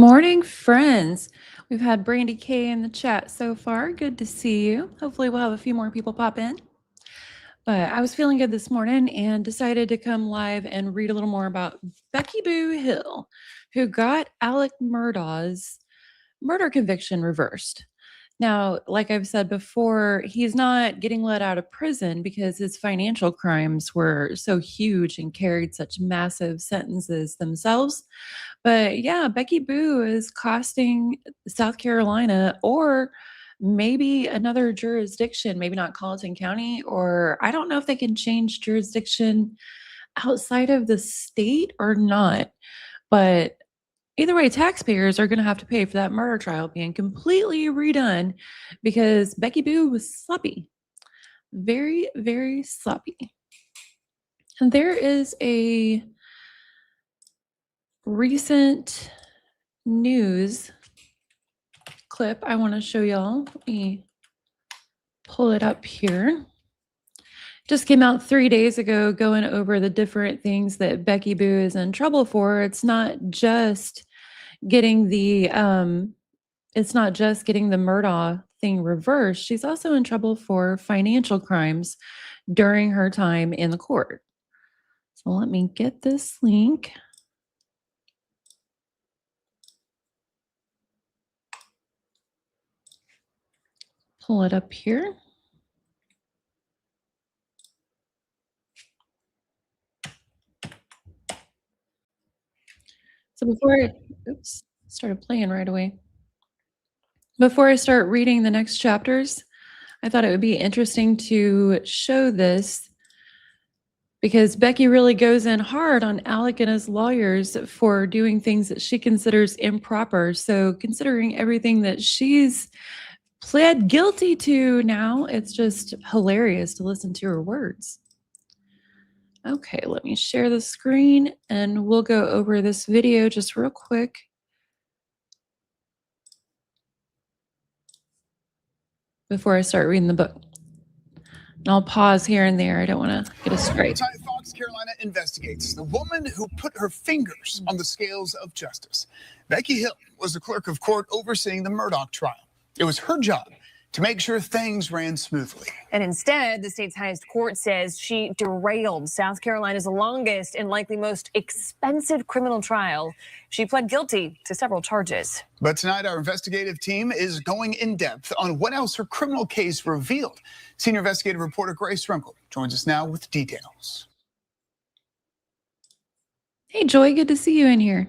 Morning, friends. We've had Brandy K in the chat so far. Good to see you. Hopefully, we'll have a few more people pop in. But I was feeling good this morning and decided to come live and read a little more about Becky Boo Hill, who got Alec Murdaugh's murder conviction reversed. Now, like I've said before, he's not getting let out of prison because his financial crimes were so huge and carried such massive sentences themselves. But yeah, Becky Boo is costing South Carolina or maybe another jurisdiction, maybe not Colleton County, or I don't know if they can change jurisdiction outside of the state or not. But either way, taxpayers are going to have to pay for that murder trial being completely redone because Becky Boo was sloppy. Very, very sloppy. And there is a recent news clip I want to show y'all. Let me pull it up here. Just came out 3 days ago going over the different things that Becky Boo is in trouble for. It's not just getting the Murdaugh thing reversed. She's also in trouble for financial crimes during her time in the court. So let me get this link. Pull it up here. So before I started playing right away. Before I start reading the next chapters, I thought it would be interesting to show this because Becky really goes in hard on Alec and his lawyers for doing things that she considers improper. So considering everything that she's pled guilty to now, it's just hilarious to listen to her words. Okay, let me share the screen and we'll go over this video just real quick. Before I start reading the book. And I'll pause here and there. I don't want to get a strike. Fox Carolina investigates the woman who put her fingers on the scales of justice. Becky Hill was the clerk of court overseeing the Murdaugh trial. It was her job to make sure things ran smoothly. And instead, the state's highest court says she derailed South Carolina's longest and likely most expensive criminal trial. She pled guilty to several charges. But tonight, our investigative team is going in depth on what else her criminal case revealed. Senior investigative reporter Grace Runkle joins us now with details. Hey, Joy, good to see you in here.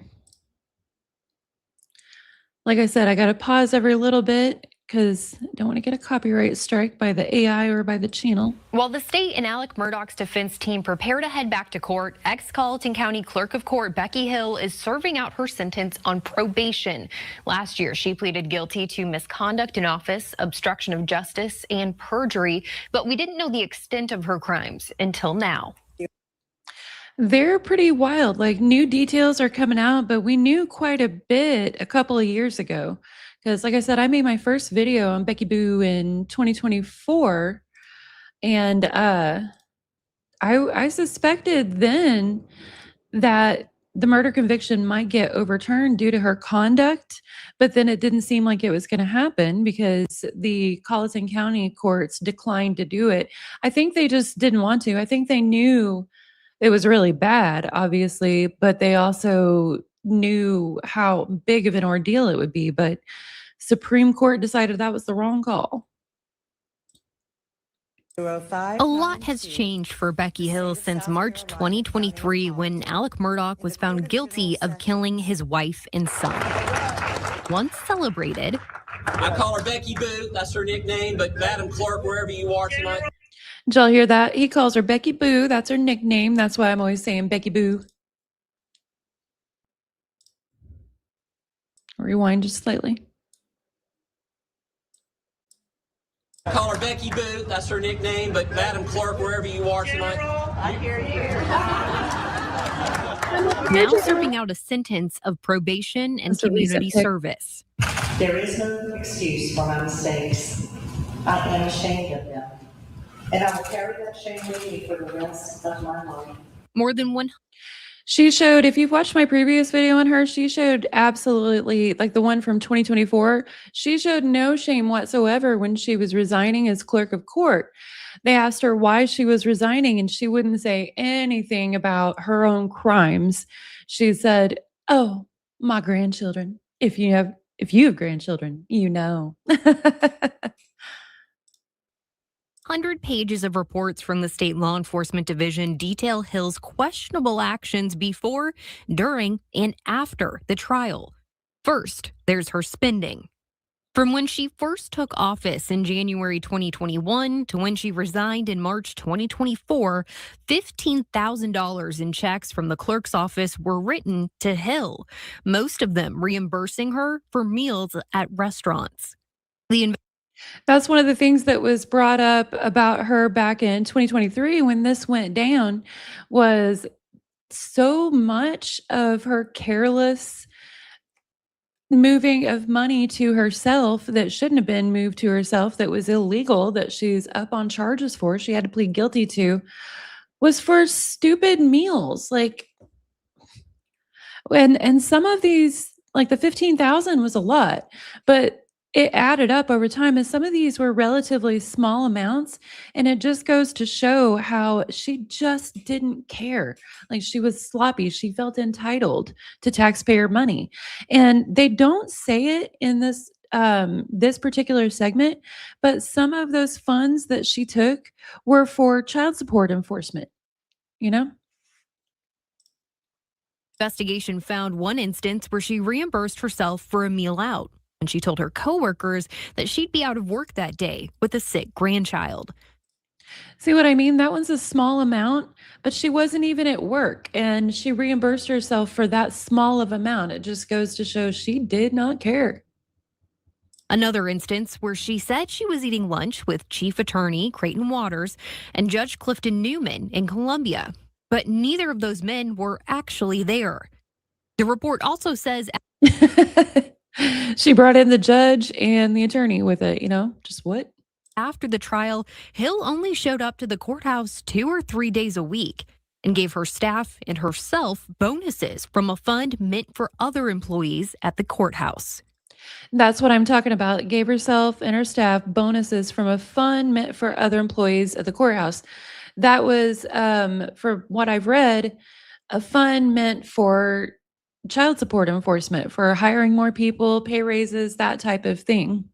Like I said, I got to pause every little bit because I don't want to get a copyright strike by the AI or by the channel. While the state and Alec Murdaugh's defense team prepare to head back to court, ex-Colleton County Clerk of Court Becky Hill is serving out her sentence on probation. Last year, she pleaded guilty to misconduct in office, obstruction of justice, and perjury, but we didn't know the extent of her crimes until now. They're pretty wild. Like, new details are coming out, but we knew quite a bit a couple of years ago. Because like I said, I made my first video on Becky Boo in 2024. And I suspected then that the murder conviction might get overturned due to her conduct. But then it didn't seem like it was going to happen because the Colleton County courts declined to do it. I think they just didn't want to. I think they knew it was really bad, obviously, but they also knew how big of an ordeal it would be. But Supreme Court decided that was the wrong call. A lot has changed for Becky Hill since March 2023 when Alec Murdaugh was found guilty of killing his wife and son. Once celebrated. I call her Becky Boo. That's her nickname, but Madam Clerk, wherever you are tonight. Did y'all hear that? He calls her Becky Boo. That's her nickname. That's why I'm always saying Becky Boo. Rewind just slightly. I call her Becky Boo. That's her nickname, but Madam Clerk, wherever you are tonight. I hear you. Now serving out a sentence of probation and community service. There is no excuse for my mistakes. I am ashamed of them. And I will carry that shame with me for the rest of my life. More than one. She showed, if you've watched my previous video on her, she showed absolutely, like the one from 2024, she showed no shame whatsoever when she was resigning as clerk of court. They asked her why she was resigning, and she wouldn't say anything about her own crimes. She said, "Oh, my grandchildren. If you have grandchildren, you know." 100 pages of reports from the state law enforcement division detail Hill's questionable actions before, during, and after the trial. First, there's her spending. From when she first took office in January 2021 to when she resigned in March 2024, $15,000 in checks from the clerk's office were written to Hill, most of them reimbursing her for meals at restaurants. The That's one of the things that was brought up about her back in 2023 when this went down, was so much of her careless moving of money to herself that shouldn't have been moved to herself, that was illegal, that she's up on charges for, she had to plead guilty to, was for stupid meals. Like, and some of these, like the 15,000 was a lot, but it added up over time, and some of these were relatively small amounts, and it just goes to show how she just didn't care. Like, she was sloppy, she felt entitled to taxpayer money, and they don't say it in this particular segment, but some of those funds that she took were for child support enforcement, you know? investigation found one instance where she reimbursed herself for a meal out, and she told her coworkers that she'd be out of work that day with a sick grandchild. See what I mean? That one's a small amount, but she wasn't even at work and she reimbursed herself for that small of amount. It just goes to show she did not care. Another instance where she said she was eating lunch with Chief Attorney Creighton Waters and Judge Clifton Newman in Columbia, but neither of those men were actually there. The report also says She brought in the judge and the attorney with it, just what? after the trial, Hill only showed up to the courthouse 2 or 3 days a week and gave her staff and herself bonuses from a fund meant for other employees at the courthouse. That's what I'm talking about. Gave herself and her staff bonuses from a fund meant for other employees at the courthouse. That was, for what I've read, a fund meant for child support enforcement, for hiring more people, pay raises, that type of thing.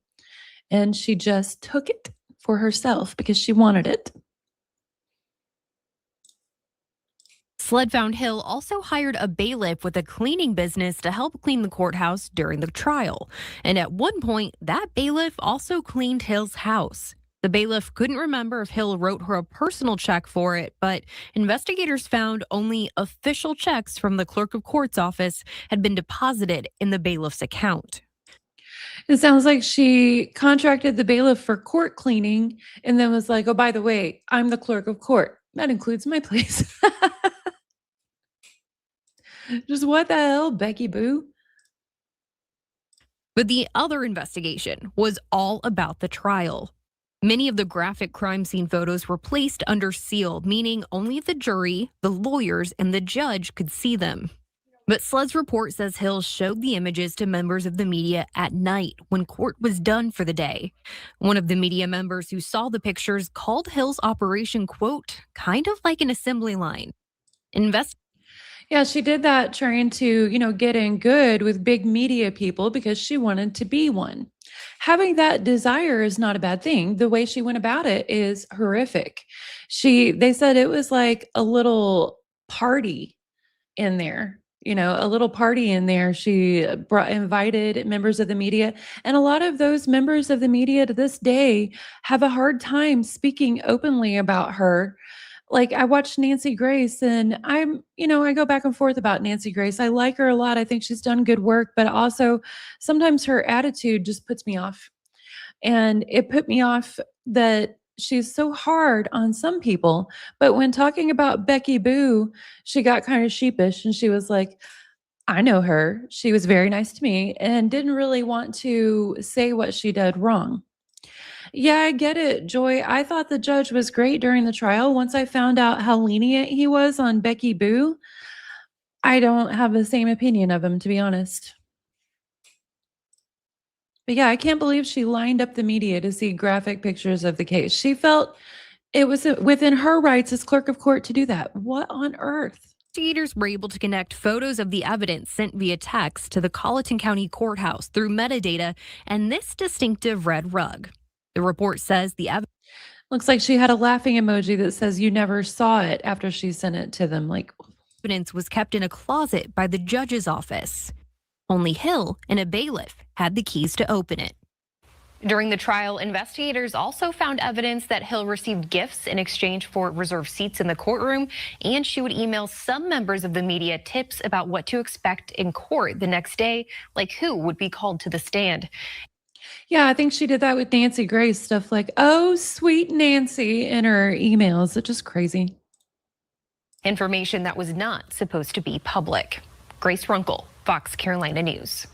And she just took it for herself because she wanted it. SLED found Hill also hired a bailiff with a cleaning business to help clean the courthouse during the trial. And at one point, that bailiff also cleaned Hill's house. The bailiff couldn't remember if Hill wrote her a personal check for it, but investigators found only official checks from the clerk of court's office had been deposited in the bailiff's account. It sounds like she contracted the bailiff for court cleaning and then was like, "Oh, by the way, I'm the clerk of court. That includes my place." Just what the hell, Becky Boo? But the other investigation was all about the trial. Many of the graphic crime scene photos were placed under seal, meaning only the jury, the lawyers, and the judge could see them. But SLED's report says Hill showed the images to members of the media at night when court was done for the day. One of the media members who saw the pictures called Hill's operation, quote, kind of like an assembly line. Yeah, she did that trying to, get in good with big media people because she wanted to be one. Having that desire is not a bad thing. The way she went about it is horrific. They said it was like a little party in there, a little party in there. She invited members of the media, and a lot of those members of the media to this day have a hard time speaking openly about her. Like, I watched Nancy Grace, and I go back and forth about Nancy Grace. I like her a lot. I think she's done good work, but also sometimes her attitude just puts me off. And it put me off that she's so hard on some people. But when talking about Becky Boo, she got kind of sheepish and she was like, "I know her. She was very nice to me," and didn't really want to say what she did wrong. Yeah, I get it, Joy. I thought the judge was great during the trial. Once I found out how lenient he was on Becky Boo, I don't have the same opinion of him, to be honest. But yeah, I can't believe she lined up the media to see graphic pictures of the case. She felt it was within her rights as clerk of court to do that. What on earth? Investigators were able to connect photos of the evidence sent via text to the Colleton County Courthouse through metadata and this distinctive red rug. The report says the Looks like she had a laughing emoji that says you never saw it after she sent it to them. Like, evidence was kept in a closet by the judge's office. Only Hill and a bailiff had the keys to open it. During the trial, investigators also found evidence that Hill received gifts in exchange for reserved seats in the courtroom, and she would email some members of the media tips about what to expect in court the next day, like who would be called to the stand. yeah, I think she did that with Nancy Grace, stuff like, oh, sweet Nancy in her emails. It's just crazy. Information that was not supposed to be public. Grace Runkle, Fox Carolina News.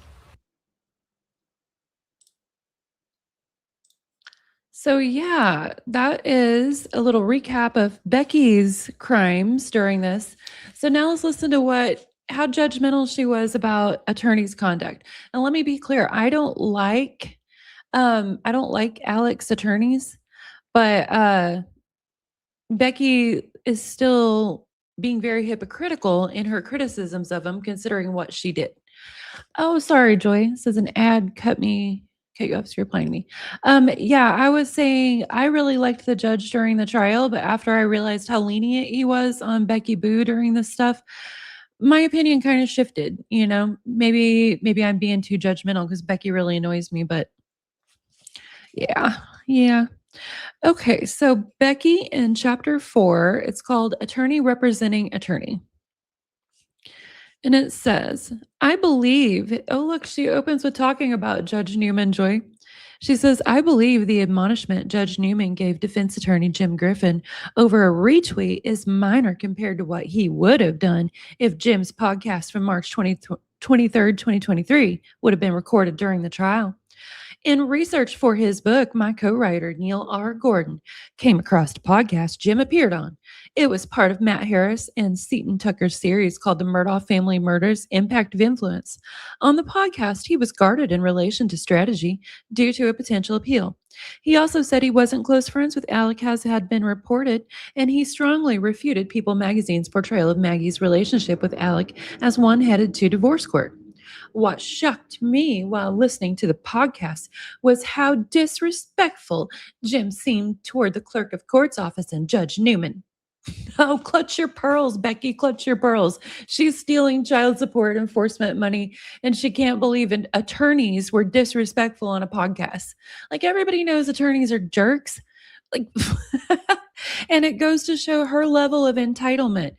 So, yeah, that is a little recap of Becky's crimes during this. So, now let's listen to how judgmental she was about attorney's conduct. And let me be clear, I don't like Alex attorneys, but Becky is still being very hypocritical in her criticisms of him, considering what she did. Oh, sorry, Joy. This is an ad. Cut you off. So you're replying to me. Yeah, I was saying I really liked the judge during the trial, but after I realized how lenient he was on Becky Boo during this stuff, my opinion kind of shifted. Maybe I'm being too judgmental because Becky really annoys me, but yeah. Okay, so Becky in chapter 4, it's called Attorney Representing Attorney. And it says, I believe, oh, look, she opens with talking about Judge Newman, Joy. She says, I believe the admonishment Judge Newman gave defense attorney Jim Griffin over a retweet is minor compared to what he would have done if Jim's podcast from March 23rd, 2023 would have been recorded during the trial. In research for his book, my co-writer, Neil R. Gordon, came across a podcast Jim appeared on. It was part of Matt Harris and Seton Tucker's series called The Murdaugh Family Murders: Impact of Influence. On the podcast, he was guarded in relation to strategy due to a potential appeal. He also said he wasn't close friends with Alec as had been reported, and he strongly refuted People magazine's portrayal of Maggie's relationship with Alec as one headed to divorce court. What shocked me while listening to the podcast was how disrespectful Jim seemed toward the clerk of court's office and Judge Newman. Oh, clutch your pearls, Becky, clutch your pearls. She's stealing child support enforcement money, and she can't believe attorneys were disrespectful on a podcast. Like, everybody knows attorneys are jerks. Like, and it goes to show her level of entitlement.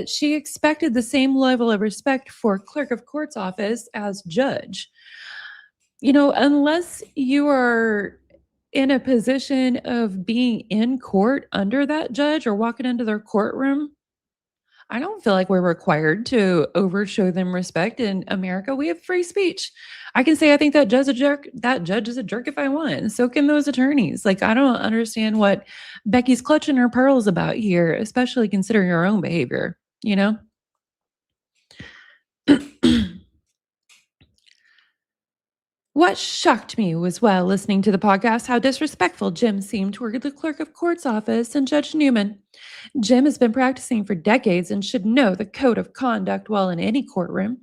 She expected the same level of respect for clerk of court's office as judge. Unless you are in a position of being in court under that judge or walking into their courtroom, I don't feel like we're required to overshow them respect. In America, we have free speech. I can say I think that judge is a jerk. That judge is a jerk if I want. And so can those attorneys. Like, I don't understand what Becky's clutching her pearls about here, especially considering her own behavior, What shocked me was while listening to the podcast how disrespectful Jim seemed toward the clerk of court's office and Judge Newman. Jim has been practicing for decades and should know the code of conduct while in any courtroom.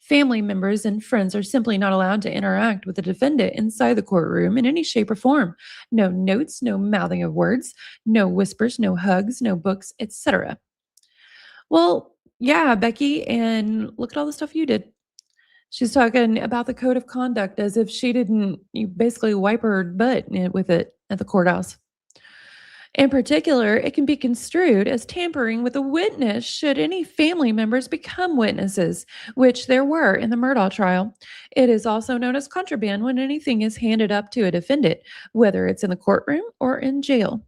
Family members and friends are simply not allowed to interact with the defendant inside the courtroom in any shape or form. No notes, no mouthing of words, no whispers, no hugs, no books, etc. Well, yeah, Becky, and look at all the stuff you did. She's talking about the code of conduct as if she didn't you basically wipe her butt with it at the courthouse. In particular, it can be construed as tampering with a witness should any family members become witnesses, which there were in the Murdaugh trial. It is also known as contraband when anything is handed up to a defendant, whether it's in the courtroom or in jail.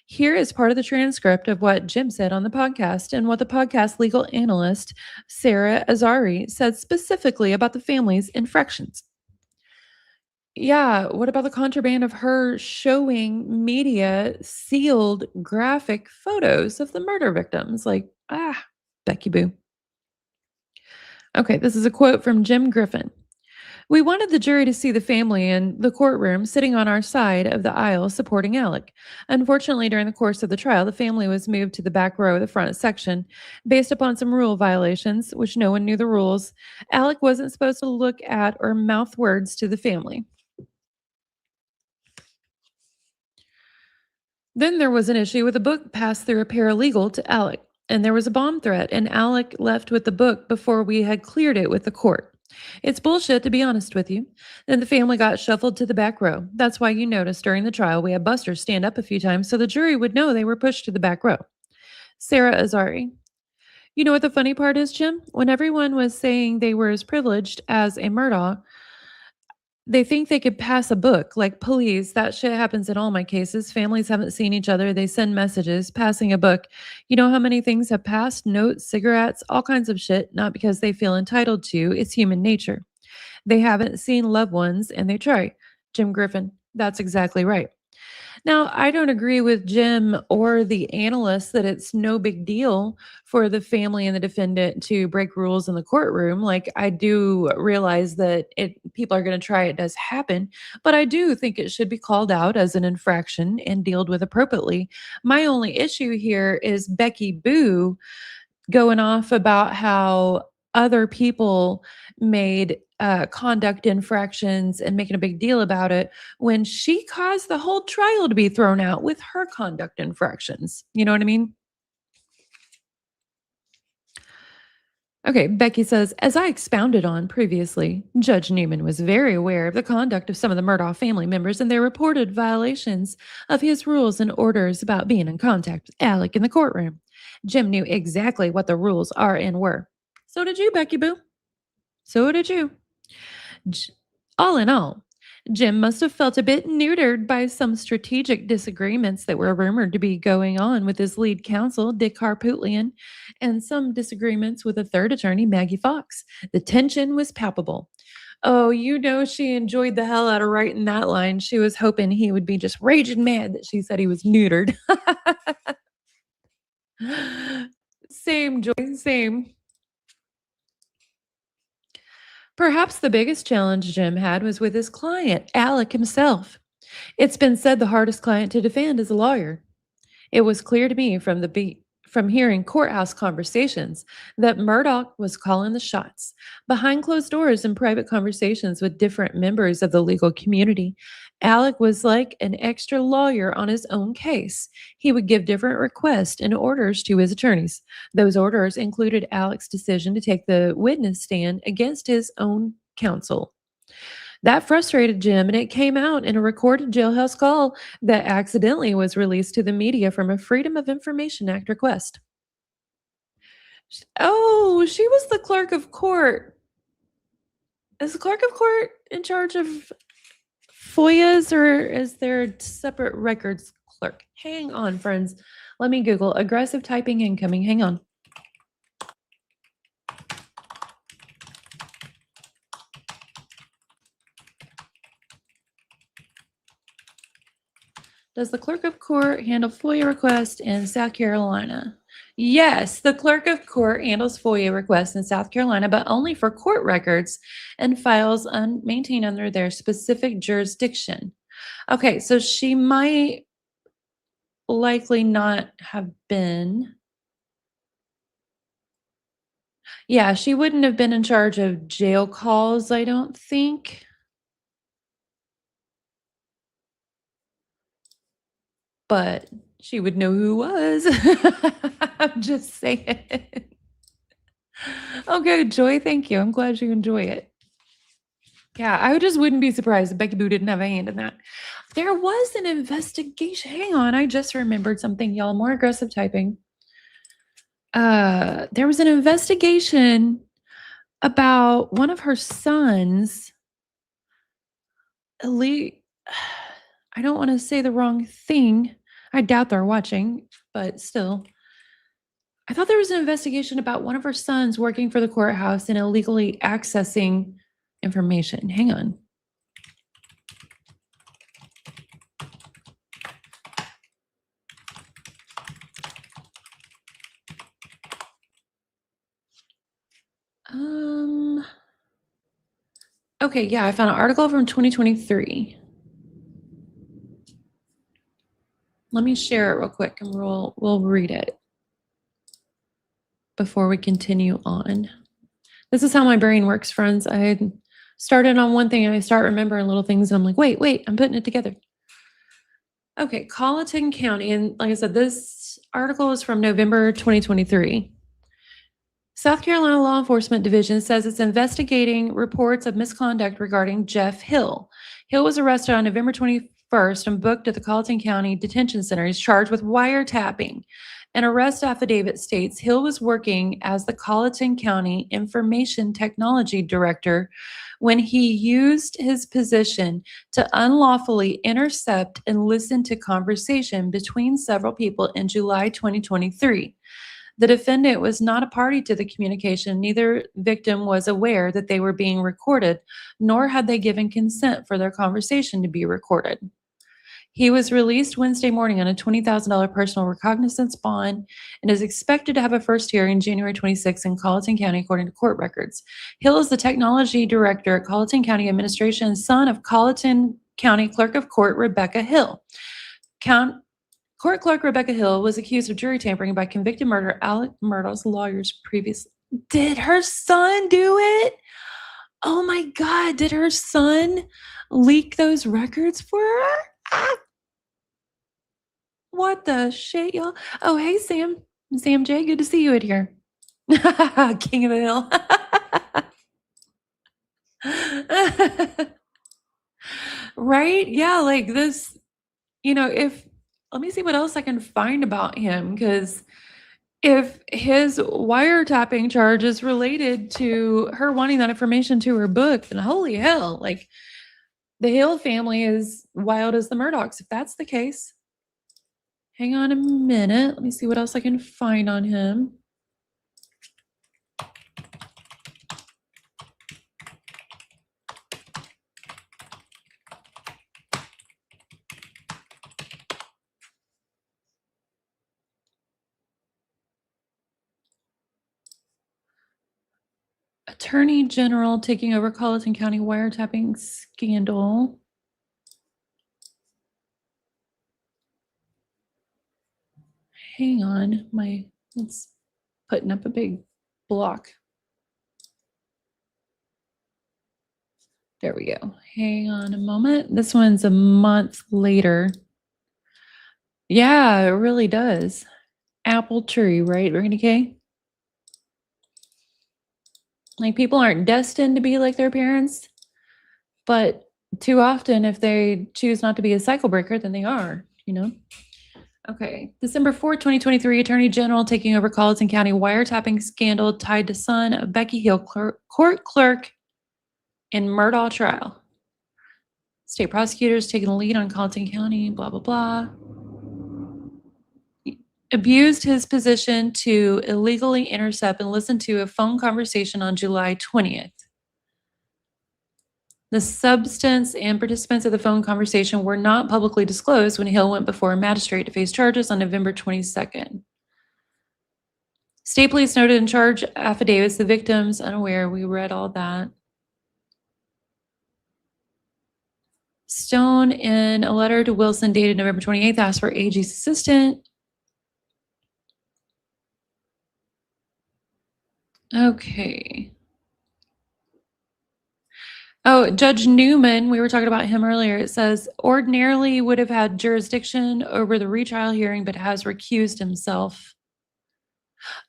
Here is part of the transcript of what Jim said on the podcast and what the podcast legal analyst, Sarah Azari, said specifically about the family's infractions. Yeah, what about the contraband of her showing media sealed graphic photos of the murder victims? Like, Becky Boo. Okay, this is a quote from Jim Griffin. We wanted the jury to see the family in the courtroom sitting on our side of the aisle supporting Alec. Unfortunately, during the course of the trial, the family was moved to the back row of the front section based upon some rule violations, which no one knew the rules. Alec wasn't supposed to look at or mouth words to the family. Then there was an issue with a book passed through a paralegal to Alec, and there was a bomb threat, and Alec left with the book before we had cleared it with the court. It's bullshit, to be honest with you. Then the family got shuffled to the back row. That's why you noticed during the trial we had busters stand up a few times so the jury would know they were pushed to the back row. Sarah Azari. You know what the funny part is, Jim? When everyone was saying they were as privileged as a Murdaugh, they think they could pass a book. Like, please, that shit happens in all my cases. Families haven't seen each other. They send messages, passing a book. You know how many things have passed? Notes, cigarettes, all kinds of shit, not because they feel entitled to. It's human nature. They haven't seen loved ones and they try. Jim Griffin. That's exactly right. Now, I don't agree with Jim or the analyst that it's no big deal for the family and the defendant to break rules in the courtroom. Like, I do realize that people are going to try, it does happen, but I do think it should be called out as an infraction and dealt with appropriately. My only issue here is Becky Boo going off about how other people made conduct infractions and making a big deal about it when she caused the whole trial to be thrown out with her conduct infractions. You know what I mean? Okay, Becky says, as I expounded on previously, Judge Newman was very aware of the conduct of some of the Murdaugh family members and their reported violations of his rules and orders about being in contact with Alec in the courtroom. Jim knew exactly what the rules are and were. So did you, Becky Boo. So did you. J- All in all, Jim must have felt a bit neutered by some strategic disagreements that were rumored to be going on with his lead counsel, Dick Harpootlian, and some disagreements with a third attorney, Maggie Fox. The tension was palpable. Oh, you know, she enjoyed the hell out of writing that line. She was hoping he would be just raging mad that she said he was neutered. Same, Joy, same. Perhaps the biggest challenge Jim had was with his client, Alec himself. It's been said the hardest client to defend is a lawyer. It was clear to me from hearing courthouse conversations that Murdaugh was calling the shots. Behind closed doors and private conversations with different members of the legal community, Alec was like an extra lawyer on his own case. He would give different requests and orders to his attorneys. Those orders included Alec's decision to take the witness stand against his own counsel. That frustrated Jim, and it came out in a recorded jailhouse call that accidentally was released to the media from a Freedom of Information Act request. Oh, she was the clerk of court. Is the clerk of court in charge of FOIAs, or is there a separate records clerk? Hang on, friends. Let me Google aggressive typing incoming. Hang on. Does the clerk of court handle FOIA requests in South Carolina? Yes, the clerk of court handles FOIA requests in South Carolina, but only for court records and files maintained under their specific jurisdiction. Okay, so she might likely not have been. Yeah, she wouldn't have been in charge of jail calls, I don't think. But she would know who was. I'm just saying. Okay, Joy, thank you. I'm glad you enjoy it. Yeah, I just wouldn't be surprised if Becky Boo didn't have a hand in that. There was an investigation. Hang on, I just remembered something, y'all. More aggressive typing. There was an investigation about one of her sons. Elite. I don't want to say the wrong thing. I doubt they're watching, but still. I thought there was an investigation about one of her sons working for the courthouse and illegally accessing information. Hang on. Okay, yeah, I found an article from 2023. Let me share it real quick and we'll read it before we continue on. This is how my brain works, friends. I started on one thing and I start remembering little things and I'm like, wait, I'm putting it together. Okay, Colleton County, and like I said, this article is from November 2023. South Carolina Law Enforcement Division says it's investigating reports of misconduct regarding Jeff Hill. Hill was arrested on November 21st and booked at the Colleton County Detention Center. He's charged with wiretapping. An arrest affidavit states Hill was working as the Colleton County Information Technology Director when he used his position to unlawfully intercept and listen to conversation between several people in July 2023. The defendant was not a party to the communication. Neither victim was aware that they were being recorded, nor had they given consent for their conversation to be recorded. He was released Wednesday morning on a $20,000 personal recognizance bond and is expected to have a first hearing January 26 in Colleton County, according to court records. Hill is the technology director at Colleton County Administration and son of Colleton County Clerk of Court Rebecca Hill. Court Clerk Rebecca Hill was accused of jury tampering by convicted murderer Alec Murdaugh's lawyers previously. Did her son do it? Oh my God, did her son leak those records for her? Ah. What the shit, y'all? Oh, hey, Sam. Sam J, good to see you in here. King of the Hill. Right? Yeah, like this, let me see what else I can find about him, because if his wiretapping charge is related to her wanting that information to her book, then holy hell, like the Hill family is wild as the Murdaughs, if that's the case. Hang on a minute. Let me see what else I can find on him. Attorney General taking over Colleton County wiretapping scandal. Hang on, it's putting up a big block. There we go. Hang on a moment. This one's a month later. Yeah, it really does. Apple tree, right, Randy K? Like, people aren't destined to be like their parents, but too often, if they choose not to be a cycle breaker, then they are, Okay, December 4th, 2023, Attorney General taking over Colleton County wiretapping scandal tied to son of Becky Hill, court clerk in Murdaugh trial. State prosecutors taking the lead on Colleton County, blah, blah, blah. Abused his position to illegally intercept and listen to a phone conversation on July 20th. The substance and participants of the phone conversation were not publicly disclosed when Hill went before a magistrate to face charges on November 22nd. State police noted in charge affidavits the victims unaware. We read all that. Stone, in a letter to Wilson dated November 28th, asked for AG's assistant. Okay. Oh, Judge Newman, we were talking about him earlier. It says, ordinarily would have had jurisdiction over the retrial hearing, but has recused himself.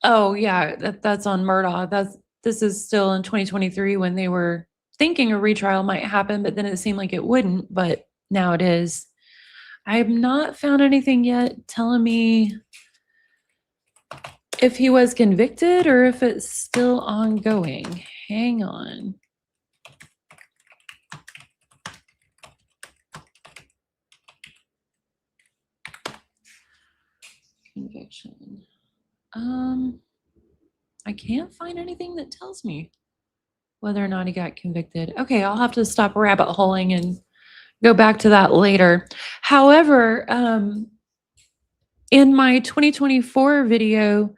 Oh, yeah, that's on Murdaugh. This is still in 2023 when they were thinking a retrial might happen, but then it seemed like it wouldn't, but now it is. I have not found anything yet telling me if he was convicted or if it's still ongoing. Hang on. Conviction. I can't find anything that tells me whether or not he got convicted. Okay, I'll have to stop rabbit holing and go back to that later. However, in my 2024 video,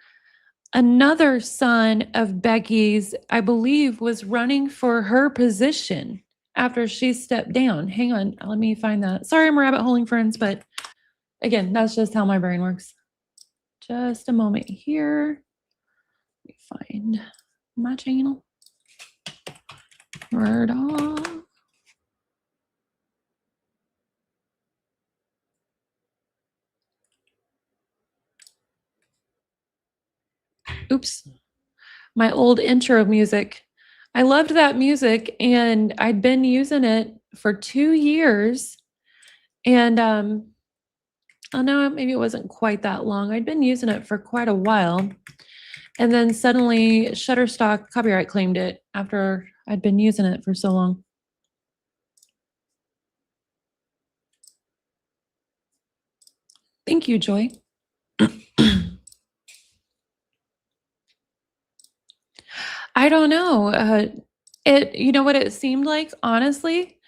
another son of Becky's, I believe, was running for her position. after she stepped down. Hang on, let me find that. Sorry, I'm rabbit holing, friends, but again, that's just how my brain works. Just a moment here. Let me find my channel. Murdaugh. Oops. My old intro music. I loved that music and I'd been using it for 2 years. And oh no, maybe it wasn't quite that long. I'd been using it for quite a while. And then suddenly Shutterstock copyright claimed it after I'd been using it for so long. Thank you, Joy. I don't know. You know what it seemed like, honestly?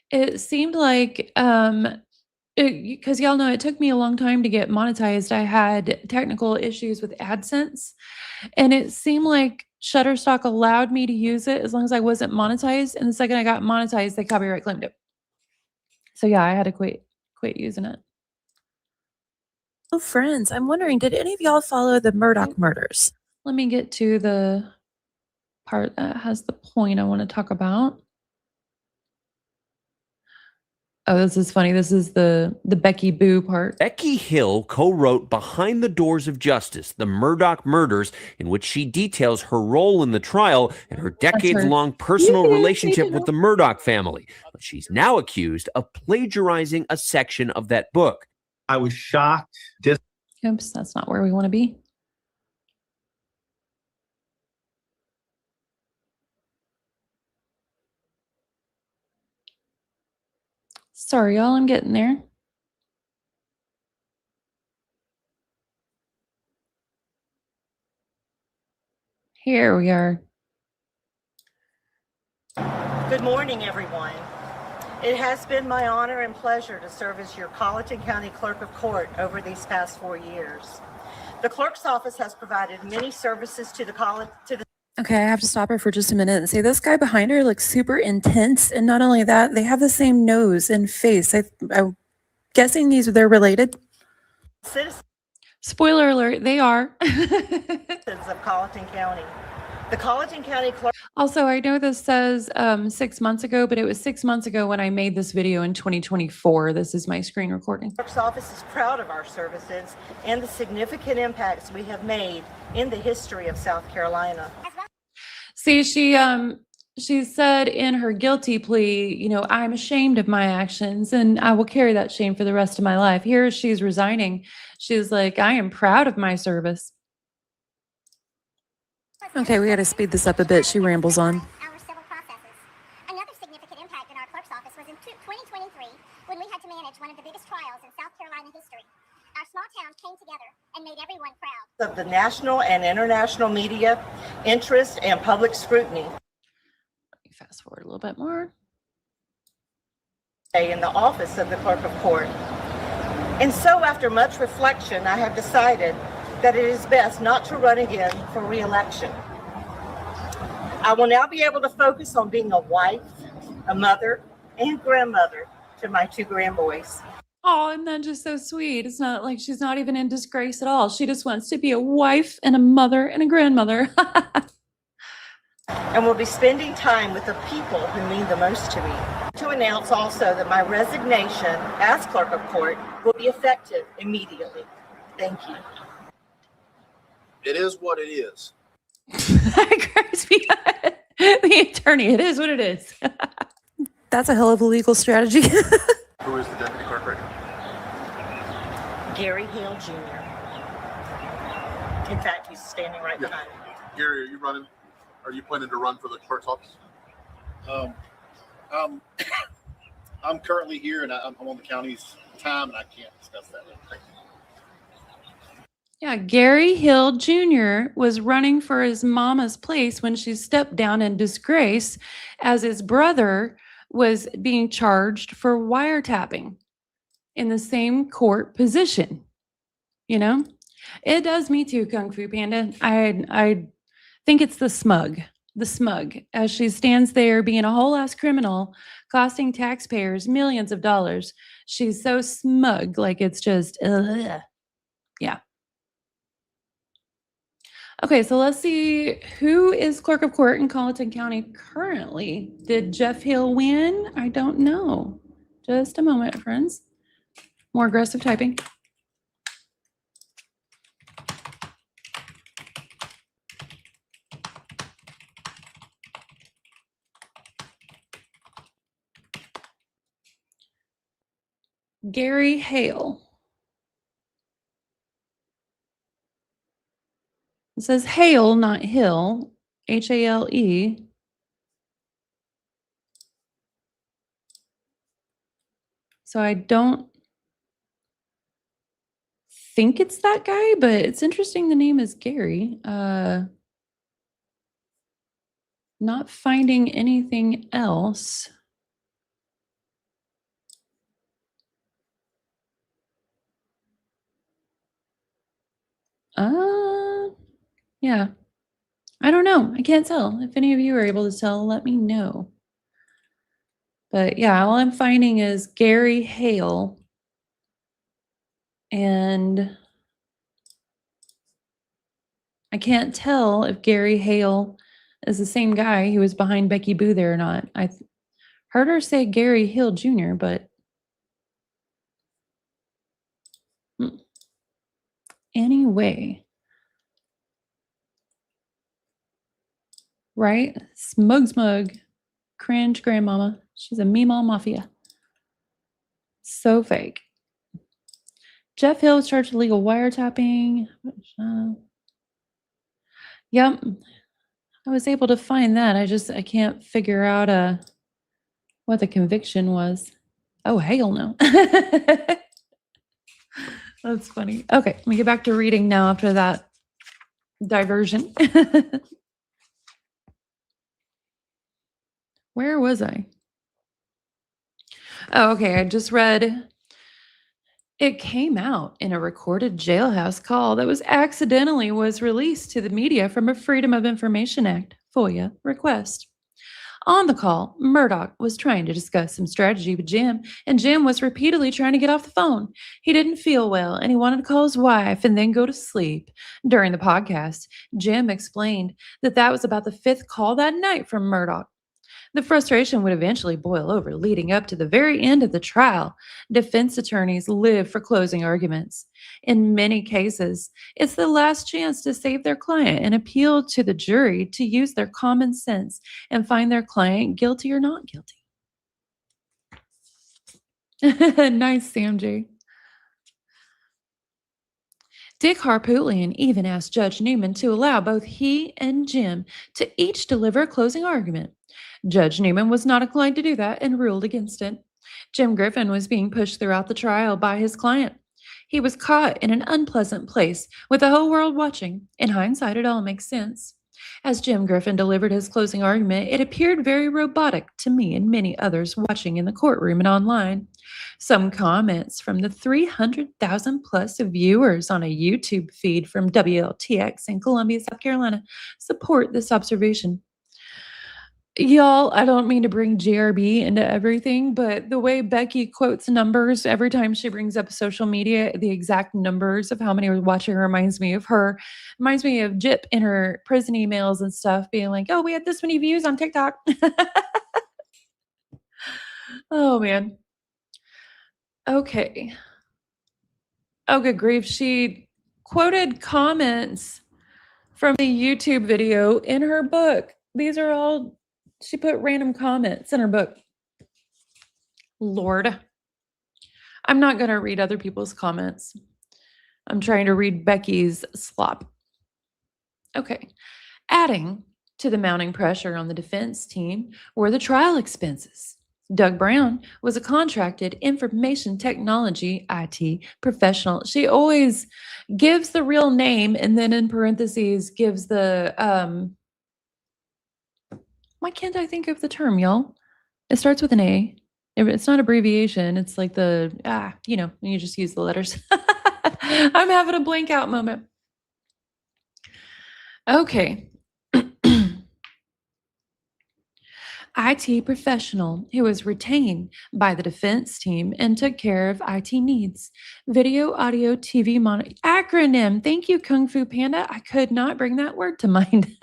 It seemed like, because y'all know it took me a long time to get monetized. I had technical issues with AdSense, and it seemed like Shutterstock allowed me to use it as long as I wasn't monetized. And the second I got monetized, they copyright claimed it. So yeah, I had to quit using it. Oh, friends, I'm wondering, did any of y'all follow the Murdaugh murders? Let me get to the part that has the point I want to talk about. Oh, this is funny. This is the Becky Boo part. Becky Hill co-wrote Behind the Doors of Justice, the Murdaugh Murders, in which she details her role in the trial and her decades-long personal relationship with the Murdaugh family. But she's now accused of plagiarizing a section of that book. I was shocked. Oops, that's not where we want to be. Sorry, y'all, I'm getting there. Here we are. Good morning, everyone. It has been my honor and pleasure to serve as your Colleton County Clerk of Court over these past 4 years. The clerk's office has provided many services to the college. Okay, I have to stop her for just a minute and say this guy behind her looks super intense. And not only that, they have the same nose and face. I'm guessing they're related. Citizens Spoiler alert, they are. of Colleton County. The Colleton County Clerk. Also, I know this says 6 months ago, but it was 6 months ago when I made this video in 2024. This is my screen recording. Clerk's office is proud of our services and the significant impacts we have made in the history of South Carolina. See, she said in her guilty plea, you know, I'm ashamed of my actions and I will carry that shame for the rest of my life. Here she's resigning. She's like, I am proud of my service. Okay, we got to speed this up a bit. She rambles on. Our civil processes. Another significant impact in our clerk's office was in 2023 when we had to manage one of the biggest trials in South Carolina history. Our small town came together and made everyone proud. Of the national and international media, interest, and public scrutiny. Let me fast forward a little bit more. In the office of the Clerk of Court. And so after much reflection, I have decided that it is best not to run again for re-election. I will now be able to focus on being a wife, a mother, and grandmother to my 2 grandboys. Oh, and that's just so sweet. It's not like she's not even in disgrace at all. She just wants to be a wife and a mother and a grandmother. And will be spending time with the people who mean the most to me. To announce also that my resignation as Clerk of Court will be effective immediately. Thank you. It is what it is. The attorney, it is what it is. That's a hell of a legal strategy. Who is the deputy clerk right now? Gary Hill Jr. In fact, he's standing right behind me. Gary, are you running? Are you planning to run for the clerk's office? I'm currently here and I'm on the county's time and I can't discuss that. Thank you. Yeah, Gary Hill Jr. was running for his mama's place when she stepped down in disgrace as his brother was being charged for wiretapping in the same court position. You know, it does me too, Kung Fu Panda. I think it's the smug as she stands there being a whole ass criminal, costing taxpayers millions of dollars. She's so smug, like it's just, ugh. Yeah. Okay, so let's see who is clerk of court in Colleton County currently. Did Jeff Hill win? I don't know. Just a moment, friends. More aggressive typing. Gary Hale. It says Hale, not Hill. Hale. So I don't think it's that guy, but it's interesting the name is Gary. Not finding anything else. Yeah. I don't know. I can't tell. If any of you are able to tell, let me know. But yeah, all I'm finding is Gary Hale. And I can't tell if Gary Hale is the same guy who was behind Becky Boo there or not. I heard her say Gary Hill Jr., but anyway. Right? Smug. Cringe grandmama. She's a meemaw mafia. So fake. Jeff Hill was charged with illegal wiretapping. Yep. I was able to find that. I can't figure out what the conviction was. Oh, hell no. That's funny. Okay, let me get back to reading now after that diversion. Where was I? Oh, okay. I just read it came out in a recorded jailhouse call that was released to the media from a Freedom of Information Act FOIA request. On the call, Murdaugh was trying to discuss some strategy with Jim, and Jim was repeatedly trying to get off the phone. He didn't feel well, and he wanted to call his wife and then go to sleep. During the podcast, Jim explained that was about the 5th call that night from Murdaugh. The frustration would eventually boil over, leading up to the very end of the trial. Defense attorneys live for closing arguments. In many cases, it's the last chance to save their client and appeal to the jury to use their common sense and find their client guilty or not guilty. Nice, Sam J. Dick Harpootlian even asked Judge Newman to allow both he and Jim to each deliver a closing argument. Judge Newman was not inclined to do that and ruled against it. Jim Griffin was being pushed throughout the trial by his client. He was caught in an unpleasant place with the whole world watching. In hindsight, it all makes sense. As Jim Griffin delivered his closing argument, it appeared very robotic to me and many others watching in the courtroom and online. Some comments from the 300,000 plus viewers on a YouTube feed from WLTX in Columbia, South Carolina, support this observation. Y'all, I don't mean to bring GRB into everything, but the way Becky quotes numbers every time she brings up social media, the exact numbers of how many are watching reminds me of her. Reminds me of Jip in her prison emails and stuff, being like, oh, we had this many views on TikTok. Oh, man. Okay. Oh, good grief. She quoted comments from the YouTube video in her book. These are all... She put random comments in her book. Lord. I'm not going to read other people's comments. I'm trying to read Becky's slop. Okay. Adding to the mounting pressure on the defense team were the trial expenses. Doug Brown was a contracted information technology IT professional. She always gives the real name and then in parentheses gives the... Why can't I think of the term, y'all? It starts with an A. It's not abbreviation. It's like you just use the letters. I'm having a blank out moment. Okay. IT professional who was retained by the defense team and took care of IT needs. Video, audio, TV monitor. Acronym. Thank you, Kung Fu Panda. I could not bring that word to mind.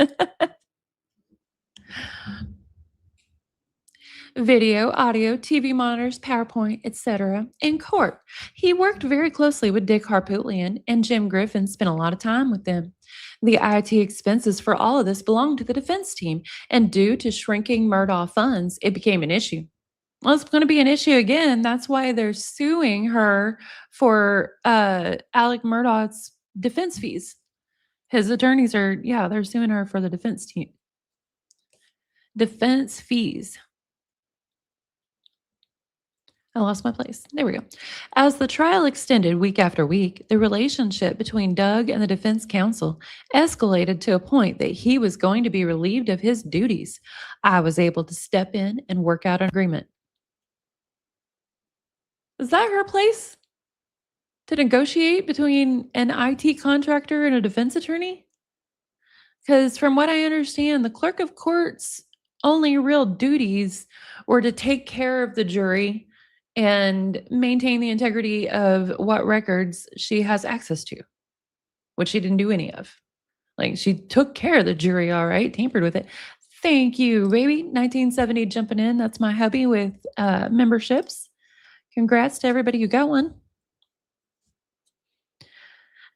Video, audio, TV monitors, PowerPoint, etc. In court, he worked very closely with Dick Harpootlian, and Jim Griffin spent a lot of time with them. The IT expenses for all of this belonged to the defense team, and due to shrinking Murdaugh funds, it became an issue. Well, it's going to be an issue again. That's why they're suing her for Alec Murdaugh's defense fees. His attorneys are, yeah, they're suing her for the defense team. Defense fees. I lost my place. There we go. As the trial extended week after week, the relationship between Doug and the defense counsel escalated to a point that he was going to be relieved of his duties. I was able to step in and work out an agreement. Is that her place? To negotiate between an IT contractor and a defense attorney? Because from what I understand, the clerk of court's only real duties were to take care of the jury and maintain the integrity of what records she has access to, which she didn't do any of. Like, she took care of the jury, all right, tampered with it. Thank you, baby. 1970 jumping in. That's my hubby with memberships. Congrats to everybody who got one.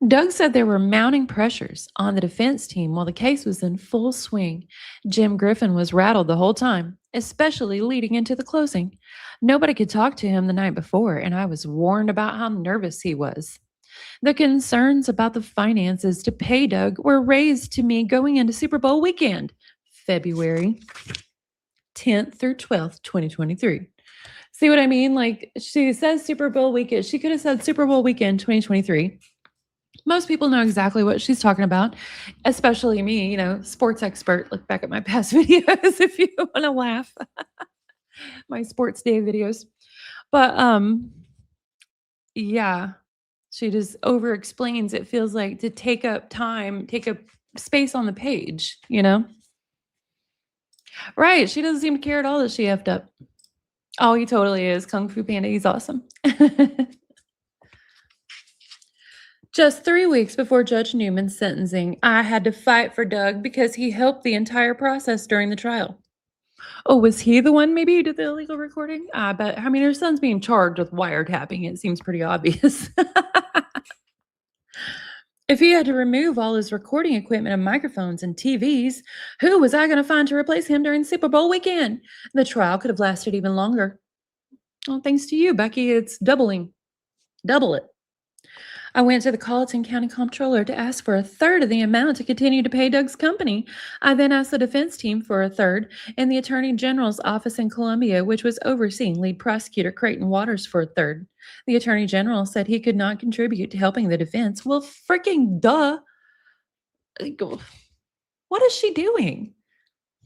Doug said there were mounting pressures on the defense team while the case was in full swing. Jim Griffin was rattled the whole time, especially leading into the closing. Nobody could talk to him the night before, and I was warned about how nervous he was. The concerns about the finances to pay Doug were raised to me going into Super Bowl weekend, February 10th through 12th, 2023. See what I mean? Like, she says Super Bowl weekend. She could have said Super Bowl weekend 2023. Most people know exactly what she's talking about, especially me, you know, sports expert. Look back at my past videos if you want to laugh. My sports day videos. But yeah, she just over explains. It feels like to take up time, take up space on the page, you know? Right. She doesn't seem to care at all that she effed up. Oh, he totally is. Kung Fu Panda. He's awesome. Just 3 weeks before Judge Newman's sentencing, I had to fight for Doug because he helped the entire process during the trial. Oh, was he the one maybe who did the illegal recording? I bet. I mean, her son's being charged with wiretapping. It seems pretty obvious. If he had to remove all his recording equipment and microphones and TVs, who was I going to find to replace him during Super Bowl weekend? The trial could have lasted even longer. Well, thanks to you, Becky, it's doubling. Double it. I went to the Colleton County Comptroller to ask for a third of the amount to continue to pay Doug's company. I then asked the defense team for a third, and the Attorney General's office in Columbia, which was overseeing lead prosecutor Creighton Waters, for a third. The Attorney General said he could not contribute to helping the defense. Well, freaking duh. What is she doing?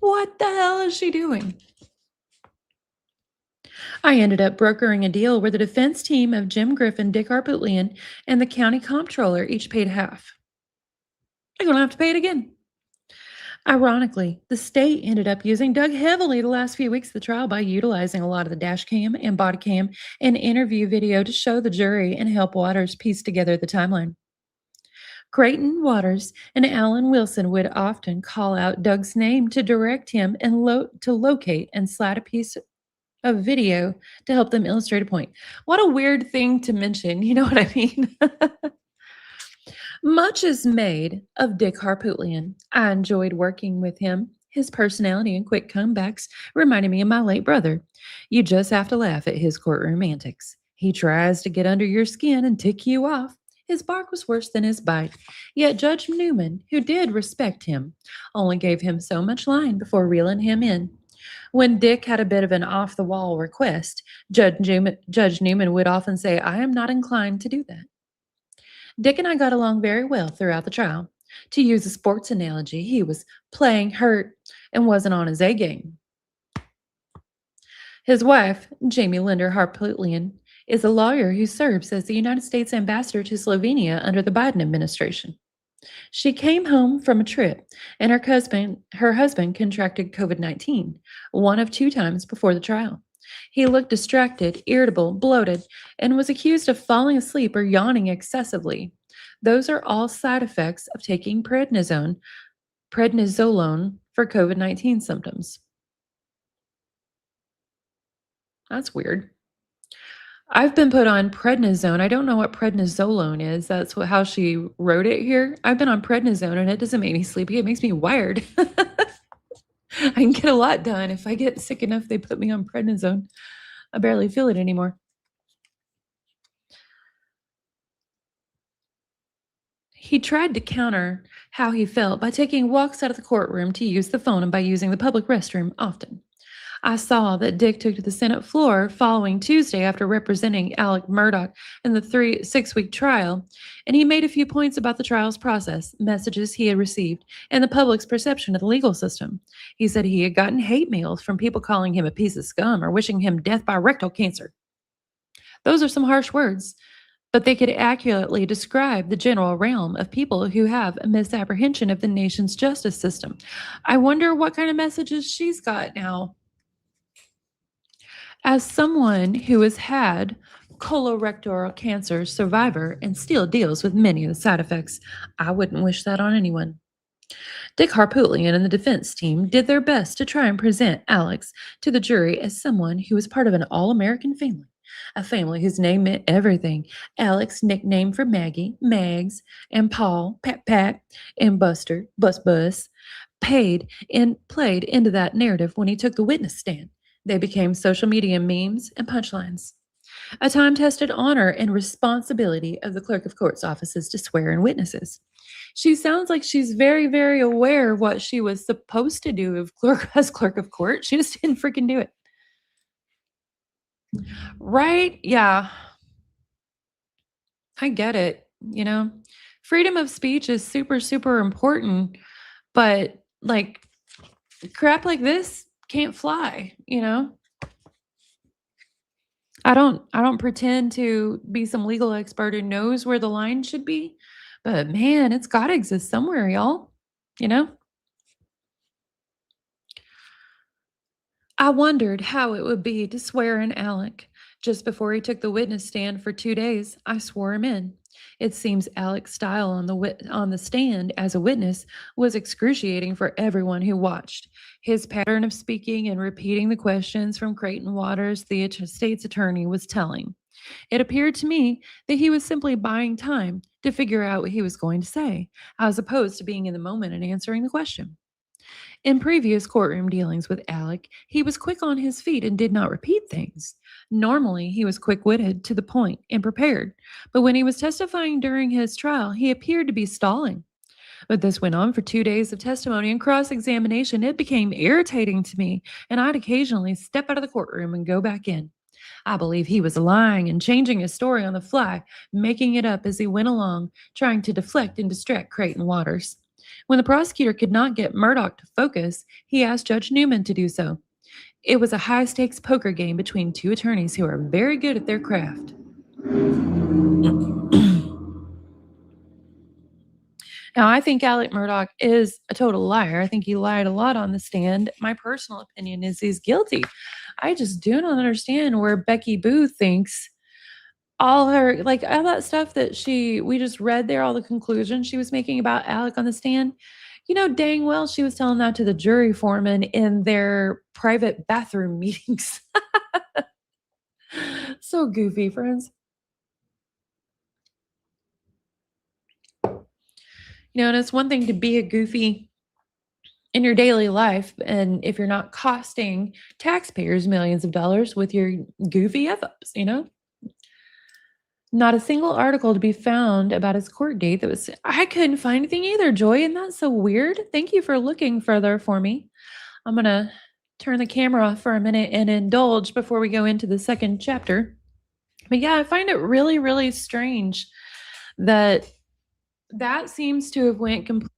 What the hell is she doing? I ended up brokering a deal where the defense team of Jim Griffin, Dick Harpootlian, and the county comptroller each paid half. They're going to have to pay it again. Ironically, the state ended up using Doug heavily the last few weeks of the trial by utilizing a lot of the dash cam and body cam and interview video to show the jury and help Waters piece together the timeline. Creighton Waters and Alan Wilson would often call out Doug's name to direct him and to locate and slide a piece of video to help them illustrate a point. What a weird thing to mention. You know what I mean? Much is made of Dick Harpootlian. I enjoyed working with him. His personality and quick comebacks reminded me of my late brother. You just have to laugh at his courtroom antics. He tries to get under your skin and tick you off. His bark was worse than his bite. Yet Judge Newman, who did respect him, only gave him so much line before reeling him in. When Dick had a bit of an off-the-wall request, Judge Newman would often say, I am not inclined to do that. Dick and I got along very well throughout the trial. To use a sports analogy, he was playing hurt and wasn't on his A game. His wife, Jamie Linder Harpootlian, is a lawyer who serves as the United States ambassador to Slovenia under the Biden administration. She came home from a trip, and her husband contracted COVID-19 one of two times before the trial. He looked distracted, irritable, bloated, and was accused of falling asleep or yawning excessively. Those are all side effects of taking prednisolone for COVID-19 symptoms. That's weird. I've been put on prednisone. I don't know what prednisolone is. That's how she wrote it here. I've been on prednisone and it doesn't make me sleepy. It makes me wired. I can get a lot done. If I get sick enough, they put me on prednisone. I barely feel it anymore. He tried to counter how he felt by taking walks out of the courtroom to use the phone and by using the public restroom often. I saw that Dick took to the Senate floor following Tuesday after representing Alec Murdaugh in the 6-week trial, and he made a few points about the trial's process, messages he had received, and the public's perception of the legal system. He said he had gotten hate mails from people calling him a piece of scum or wishing him death by rectal cancer. Those are some harsh words, but they could accurately describe the general realm of people who have a misapprehension of the nation's justice system. I wonder what kind of messages she's got now. As someone who has had colorectal cancer survivor and still deals with many of the side effects, I wouldn't wish that on anyone. Dick Harpootlian and the defense team did their best to try and present Alex to the jury as someone who was part of an all-American family, a family whose name meant everything. Alex, nicknamed for Maggie, Mags, and Paul, Pat Pat, and Buster, Bus Bus, played into that narrative when he took the witness stand. They became social media memes and punchlines. A time tested honor and responsibility of the clerk of court's offices to swear in witnesses. She sounds like she's very, very aware of what she was supposed to do as clerk of court. She just didn't freaking do it. Right? Yeah. I get it. Freedom of speech is super, super important, but like crap like this can't fly. I don't pretend to be some legal expert who knows where the line should be, but man, it's got to exist somewhere, y'all. You know? I wondered how it would be to swear in Alec. Just before he took the witness stand for 2 days, I swore him in. It seems Alec's style on the stand as a witness was excruciating for everyone who watched. His pattern of speaking and repeating the questions from Creighton Waters, the state's attorney, was telling. It appeared to me that he was simply buying time to figure out what he was going to say, as opposed to being in the moment and answering the question. In previous courtroom dealings with Alec, he was quick on his feet and did not repeat things. Normally, he was quick witted, to the point, and prepared, but when he was testifying during his trial, he appeared to be stalling. But this went on for 2 days of testimony and cross examination. It became irritating to me, and I'd occasionally step out of the courtroom and go back in. I believe he was lying and changing his story on the fly, making it up as he went along, trying to deflect and distract Creighton Waters. When the prosecutor could not get Murdaugh to focus, he asked Judge Newman to do so. It was a high stakes poker game between two attorneys who are very good at their craft. Now, I think Alec Murdaugh is a total liar. I think he lied a lot on the stand. My personal opinion is he's guilty. I just do not understand where Becky Boo thinks all that stuff that we just read there, all the conclusions she was making about Alec on the stand. Dang well she was telling that to the jury foreman in their private bathroom meetings. So goofy, friends. And it's one thing to be a goofy in your daily life, and if you're not costing taxpayers millions of dollars with your goofy F-ups, Not a single article to be found about his court date I couldn't find anything either, Joy, and that's so weird. Thank you for looking further for me. I'm going to turn the camera off for a minute and indulge before we go into the second chapter. But yeah, I find it really, really strange that seems to have went completely.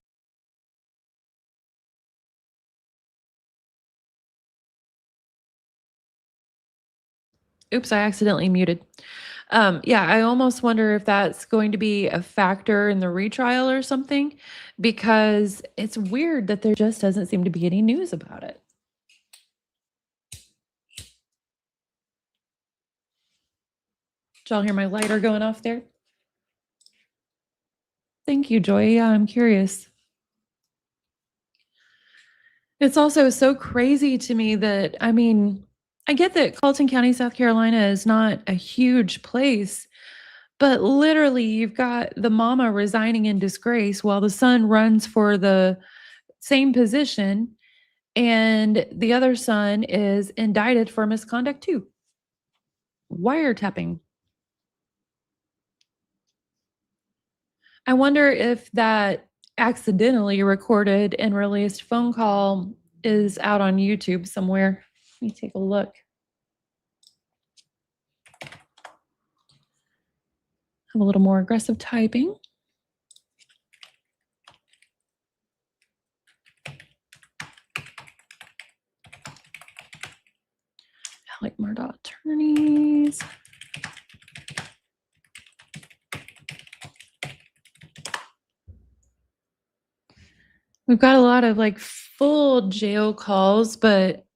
Oops, I accidentally muted. Yeah, I almost wonder if that's going to be a factor in the retrial or something, because it's weird that there just doesn't seem to be any news about it. Did y'all hear my lighter going off there? Thank you, Joy. Yeah, I'm curious. It's also so crazy to me that, I mean, I get that Colton County, South Carolina is not a huge place, but literally you've got the mama resigning in disgrace while the son runs for the same position, and the other son is indicted for misconduct too. Wiretapping. I wonder if that accidentally recorded and released phone call is out on YouTube somewhere. Let me take a look. Have a little more aggressive typing. Like Murdaugh attorneys. We've got a lot of like full jail calls, but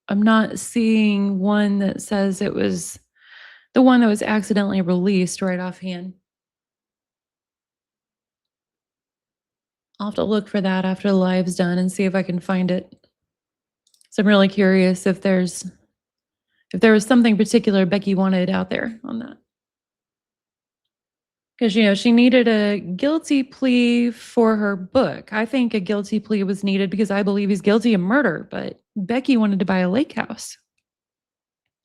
I'm not seeing one that says it was the one that was accidentally released right offhand. I'll have to look for that after the live's done and see if I can find it. So I'm really curious if there was something particular Becky wanted out there on that. Because, she needed a guilty plea for her book. I think a guilty plea was needed because I believe he's guilty of murder, but Becky wanted to buy a lake house.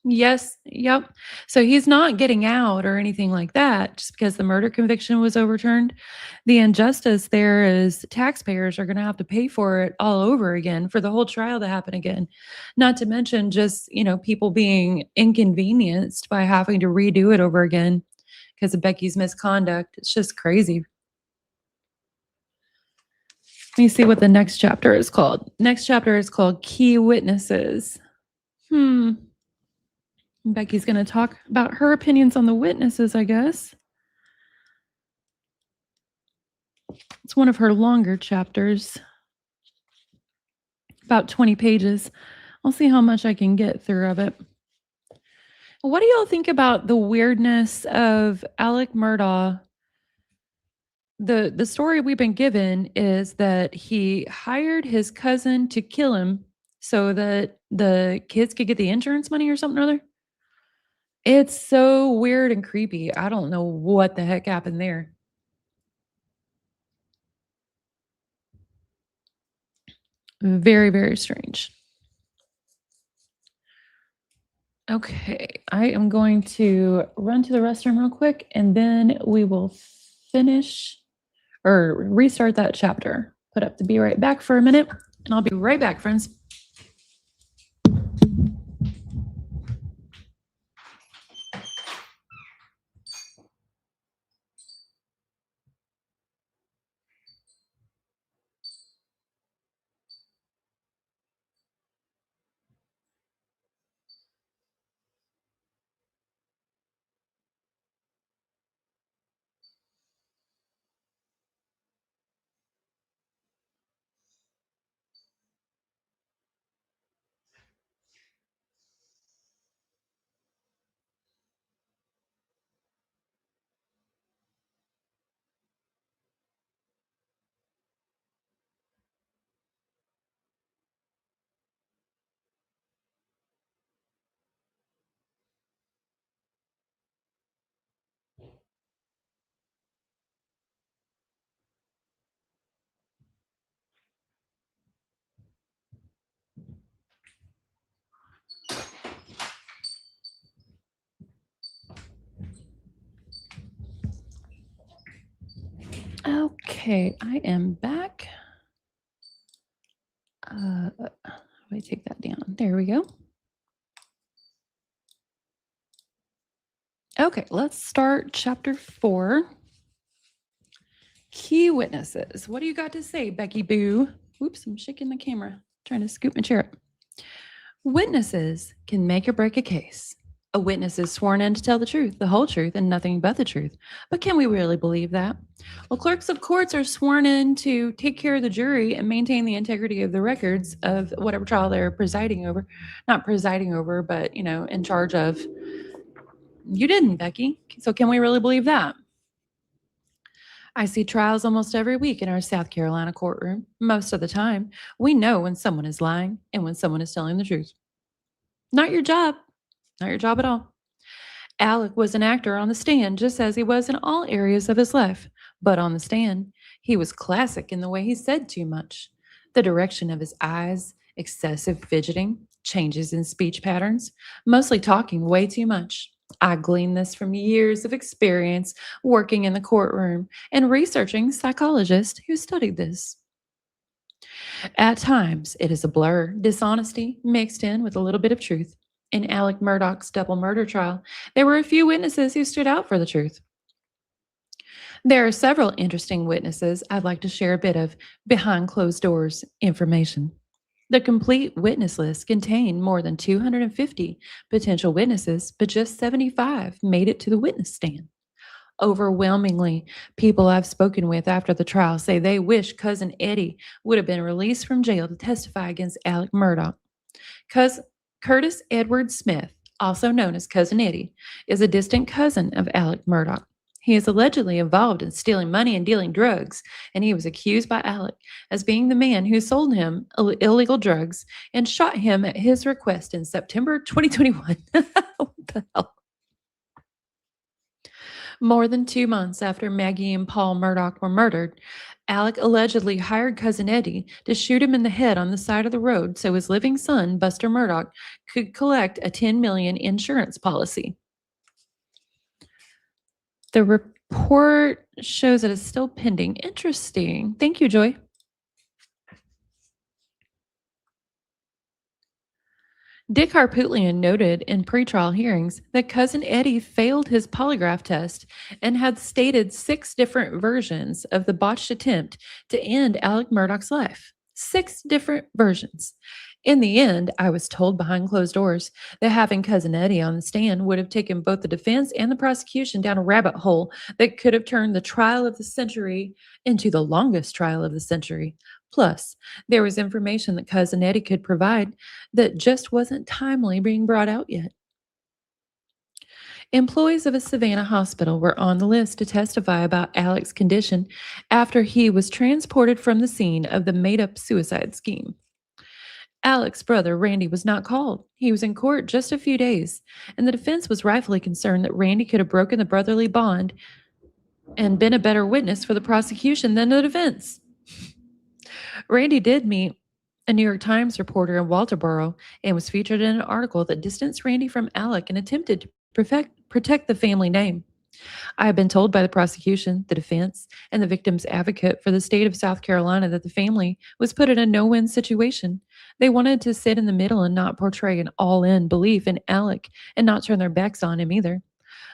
Yes, yep. So he's not getting out or anything like that just because the murder conviction was overturned. The injustice there is taxpayers are going to have to pay for it all over again for the whole trial to happen again. Not to mention just, people being inconvenienced by having to redo it over again because of Becky's misconduct. It's just crazy. Let me see what the next chapter is called. Next chapter is called Key Witnesses. Becky's going to talk about her opinions on the witnesses, I guess. It's one of her longer chapters, about 20 pages. I'll see how much I can get through of it. What do y'all think about the weirdness of Alec Murdaugh? The story we've been given is that he hired his cousin to kill him so that the kids could get the insurance money or something or other. It's so weird and creepy. I don't know what the heck happened there. Very, very strange. Okay, I am going to run to the restroom real quick and then we will finish or restart that chapter. Put up the be right back for a minute and I'll be right back, friends. Okay, I am back. Let me take that down. There we go. Okay, let's start chapter 4. Key witnesses. What do you got to say, Becky Boo? Oops, I'm shaking the camera, trying to scoop my chair up. Witnesses can make or break a case. A witness is sworn in to tell the truth, the whole truth, and nothing but the truth. But can we really believe that? Well, clerks of courts are sworn in to take care of the jury and maintain the integrity of the records of whatever trial they're presiding over. Not presiding over, but, in charge of. You didn't, Becky. So can we really believe that? I see trials almost every week in our South Carolina courtroom. Most of the time, we know when someone is lying and when someone is telling the truth. Not your job. Not your job at all. Alec was an actor on the stand just as he was in all areas of his life. But on the stand, he was classic in the way he said too much. The direction of his eyes, excessive fidgeting, changes in speech patterns, mostly talking way too much. I gleaned this from years of experience working in the courtroom and researching psychologists who studied this. At times, it is a blur, dishonesty mixed in with a little bit of truth. In Alec Murdaugh's double murder trial, there were a few witnesses who stood out for the truth. There are several interesting witnesses I'd like to share a bit of behind closed doors information. The complete witness list contained more than 250 potential witnesses, but just 75 made it to the witness stand. Overwhelmingly, people I've spoken with after the trial say they wish Cousin Eddie would have been released from jail to testify against Alec Murdaugh. Curtis Edward Smith, also known as Cousin Eddie, is a distant cousin of Alec Murdaugh. He is allegedly involved in stealing money and dealing drugs, and he was accused by Alec as being the man who sold him illegal drugs and shot him at his request in September 2021. What the hell? More than 2 months after Maggie and Paul Murdaugh were murdered, Alec allegedly hired Cousin Eddie to shoot him in the head on the side of the road so his living son, Buster Murdaugh, could collect a $10 million insurance policy. The report shows it is still pending. Interesting. Thank you, Joy. Dick Harpootlian noted in pretrial hearings that Cousin Eddie failed his polygraph test and had stated 6 different versions of the botched attempt to end Alec Murdaugh's life. 6 different versions. In the end, I was told behind closed doors that having Cousin Eddie on the stand would have taken both the defense and the prosecution down a rabbit hole that could have turned the trial of the century into the longest trial of the century. Plus, there was information that Cousin Eddie could provide that just wasn't timely being brought out yet. Employees of a Savannah hospital were on the list to testify about Alec's condition after he was transported from the scene of the made-up suicide scheme. Alec's brother, Randy, was not called. He was in court just a few days, and the defense was rightfully concerned that Randy could have broken the brotherly bond and been a better witness for the prosecution than the defense. Randy did meet a New York Times reporter in Walterboro and was featured in an article that distanced Randy from Alec and attempted to protect the family name. I have been told by the prosecution, the defense, and the victim's advocate for the state of South Carolina that the family was put in a no-win situation. They wanted to sit in the middle and not portray an all-in belief in Alec and not turn their backs on him either.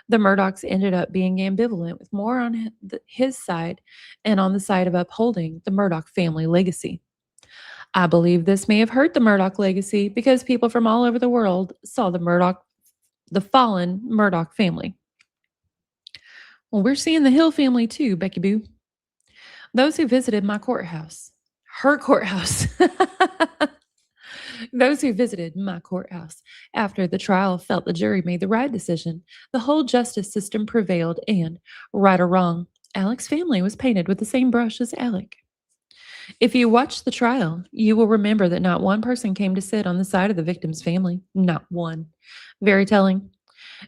The Murdaughs ended up being ambivalent, with more on his side and on the side of upholding the Murdaugh family legacy. I believe this may have hurt the Murdaugh legacy because people from all over the world saw the fallen Murdaugh family. Well, we're seeing the Hill family too, Becky Boo. Those who visited my courthouse, her courthouse, those who visited my courthouse after the trial felt the jury made the right decision. The whole justice system prevailed, and, right or wrong, Alec's family was painted with the same brush as Alec. If you watched the trial, you will remember that not one person came to sit on the side of the victim's family. Not one. Very telling.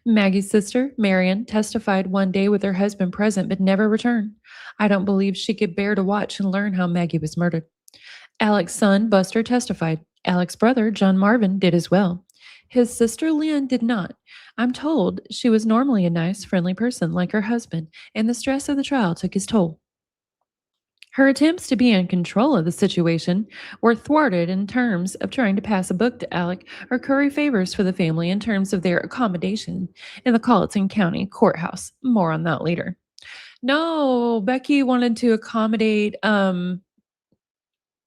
Maggie's sister, Marion, testified one day with her husband present but never returned. I don't believe she could bear to watch and learn how Maggie was murdered. Alec's son, Buster, testified. Alec's brother, John Marvin, did as well. His sister, Lynn, did not. I'm told she was normally a nice, friendly person like her husband, and the stress of the trial took its toll. Her attempts to be in control of the situation were thwarted in terms of trying to pass a book to Alec or curry favors for the family in terms of their accommodation in the Colleton County Courthouse. More on that later. No, Becky wanted to accommodate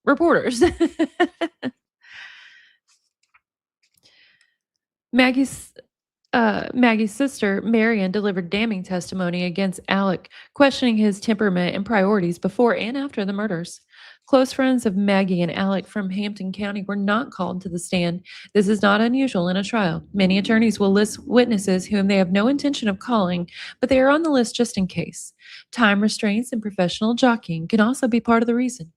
reporters. Maggie's Maggie's sister, Marion, delivered damning testimony against Alec, questioning his temperament and priorities before and after the murders. Close friends of Maggie and Alec from Hampton County were not called to the stand. This is not unusual in a trial. Many attorneys will list witnesses whom they have no intention of calling, but they are on the list just in case. Time restraints and professional jockeying can also be part of the reason.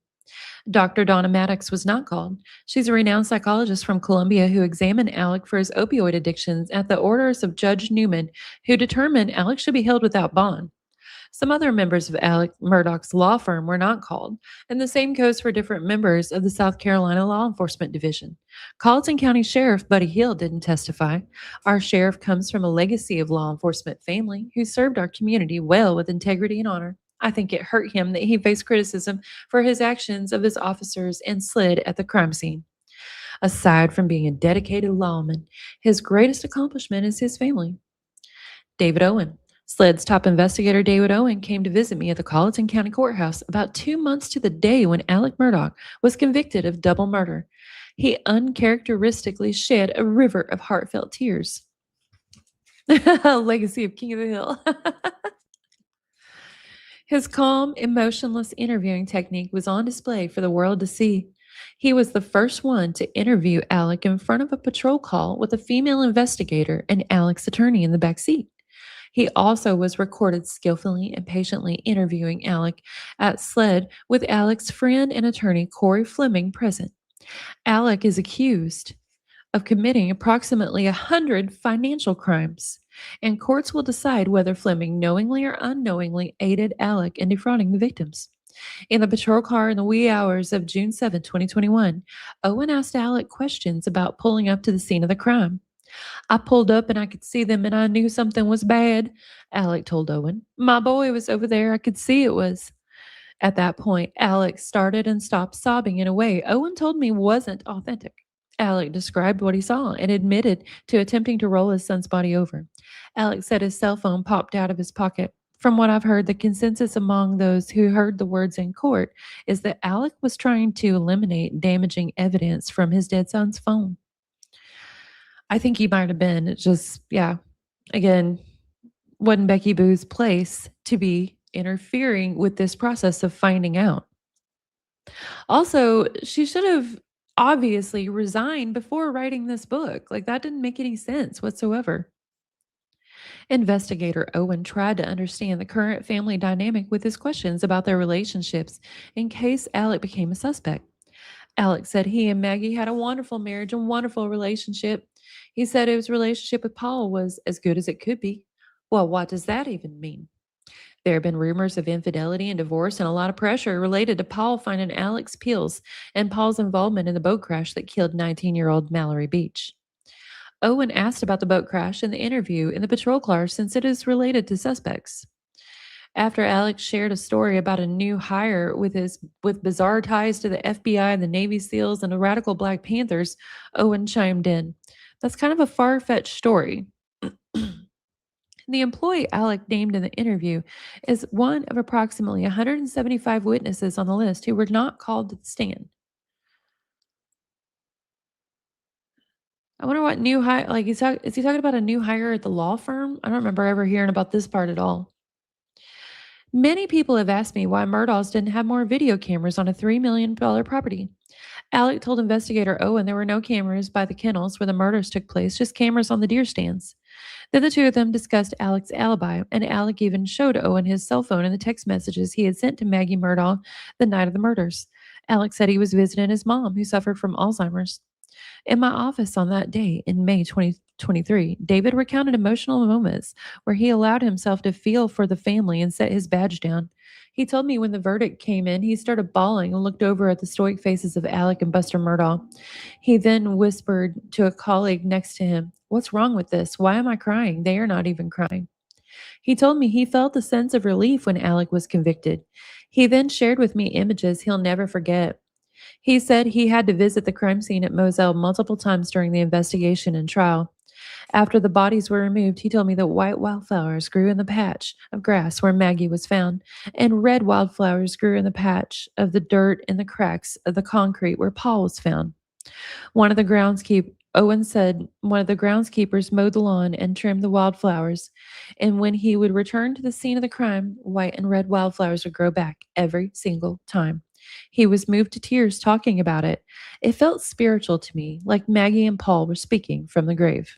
Dr. Donna Maddox was not called. She's a renowned psychologist from Columbia who examined Alec for his opioid addictions at the orders of Judge Newman, who determined Alec should be held without bond. Some other members of Alec Murdaugh's law firm were not called, and the same goes for different members of the South Carolina Law Enforcement Division. Colleton County Sheriff Buddy Hill didn't testify. Our sheriff comes from a legacy of law enforcement family who served our community well with integrity and honor. I think it hurt him that he faced criticism for his actions of his officers and slid at the crime scene. Aside from being a dedicated lawman, his greatest accomplishment is his family. David Owen. SLED's top investigator, David Owen, came to visit me at the Colleton County Courthouse about 2 months to the day when Alec Murdaugh was convicted of double murder. He uncharacteristically shed a river of heartfelt tears. Legacy of King of the Hill. His calm, emotionless interviewing technique was on display for the world to see. He was the first one to interview Alec in front of a patrol call with a female investigator and Alec's attorney in the back seat. He also was recorded skillfully and patiently interviewing Alec at SLED with Alec's friend and attorney Corey Fleming present. Alec is accused of committing approximately 100 financial crimes, and courts will decide whether Fleming knowingly or unknowingly aided Alec in defrauding the victims. In the patrol car in the wee hours of June 7, 2021, Owen asked Alec questions about pulling up to the scene of the crime. I pulled up and I could see them and I knew something was bad, Alec told Owen. My boy was over there. I could see it was. At that point, Alec started and stopped sobbing in a way Owen told me wasn't authentic. Alec described what he saw and admitted to attempting to roll his son's body over. Alec said his cell phone popped out of his pocket. From what I've heard, the consensus among those who heard the words in court is that Alec was trying to eliminate damaging evidence from his dead son's phone. I think he might have been. It just, yeah, again, wasn't Becky Boo's place to be interfering with this process of finding out. Also, she should have obviously resigned before writing this book. Like, that didn't make any sense whatsoever. Investigator Owen tried to understand the current family dynamic with his questions about their relationships in case Alec became a suspect. Alec said he and Maggie had a wonderful marriage and wonderful relationship. He said his relationship with Paul was as good as it could be. Well, what does that even mean? There have been rumors of infidelity and divorce and a lot of pressure related to Paul finding Alec's pills and Paul's involvement in the boat crash that killed 19-year-old Mallory Beach. Owen asked about the boat crash in the interview in the patrol car since it is related to suspects. After Alex shared a story about a new hire with bizarre ties to the FBI, the Navy SEALs, and the radical Black Panthers, Owen chimed in. That's kind of a far-fetched story. The employee Alec named in the interview is one of approximately 175 witnesses on the list who were not called to the stand. I wonder what new hire, like, is he talking about a new hire at the law firm? I don't remember ever hearing about this part at all. Many people have asked me why Murdaugh's didn't have more video cameras on a $3 million property. Alec told investigator Owen there were no cameras by the kennels where the murders took place, just cameras on the deer stands. Then the two of them discussed Alec's alibi, and Alec even showed Owen his cell phone and the text messages he had sent to Maggie Murdaugh the night of the murders. Alec said he was visiting his mom, who suffered from Alzheimer's. In my office on that day in May 2023, David recounted emotional moments where he allowed himself to feel for the family and set his badge down. He told me when the verdict came in, he started bawling and looked over at the stoic faces of Alec and Buster Murdaugh. He then whispered to a colleague next to him, "What's wrong with this? Why am I crying? They are not even crying." He told me he felt a sense of relief when Alec was convicted. He then shared with me images he'll never forget. He said he had to visit the crime scene at Moselle multiple times during the investigation and trial. After the bodies were removed, he told me that white wildflowers grew in the patch of grass where Maggie was found, and red wildflowers grew in the patch of the dirt in the cracks of the concrete where Paul was found. One of the Owen said one of the groundskeepers mowed the lawn and trimmed the wildflowers. And when he would return to the scene of the crime, white and red wildflowers would grow back every single time. He was moved to tears talking about it. It felt spiritual to me, like Maggie and Paul were speaking from the grave.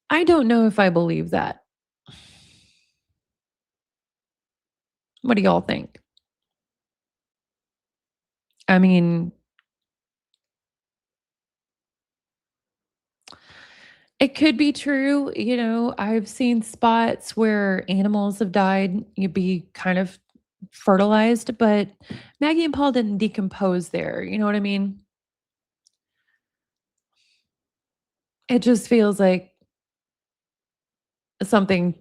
I don't know if I believe that. What do y'all think? I mean, it could be true. I've seen spots where animals have died, you'd be kind of fertilized, but Maggie and Paul didn't decompose there. You know what I mean? It just feels like something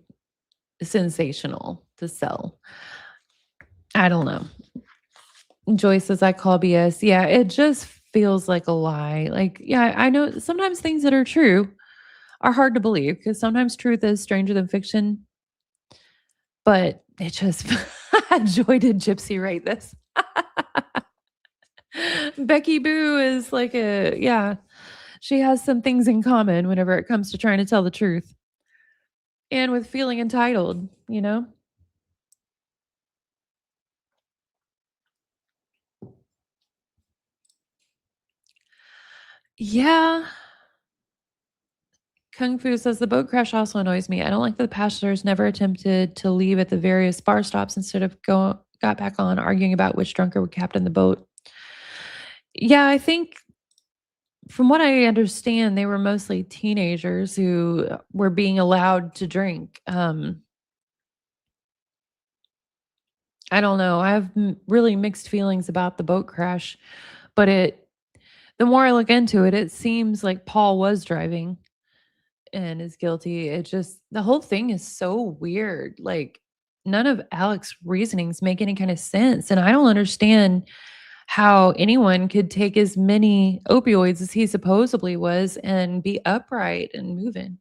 sensational to sell. I don't know. Joyce says I call BS. Yeah, it just feels like a lie. Like, yeah, I know sometimes things that are true are hard to believe because sometimes truth is stranger than fiction. But it just Joy did Gypsy write this. Becky Boo is like she has some things in common whenever it comes to trying to tell the truth. And with feeling entitled. Yeah. Kung Fu says the boat crash also annoys me. I don't like that the passengers never attempted to leave at the various bar stops instead of got back on arguing about which drunker would captain the boat. Yeah, I think from what I understand, they were mostly teenagers who were being allowed to drink. I don't know. I have really mixed feelings about the boat crash, but the more I look into it, it seems like Paul was driving and is guilty. The whole thing is so weird. Like none of Alex's reasonings make any kind of sense. And I don't understand how anyone could take as many opioids as he supposedly was and be upright and moving.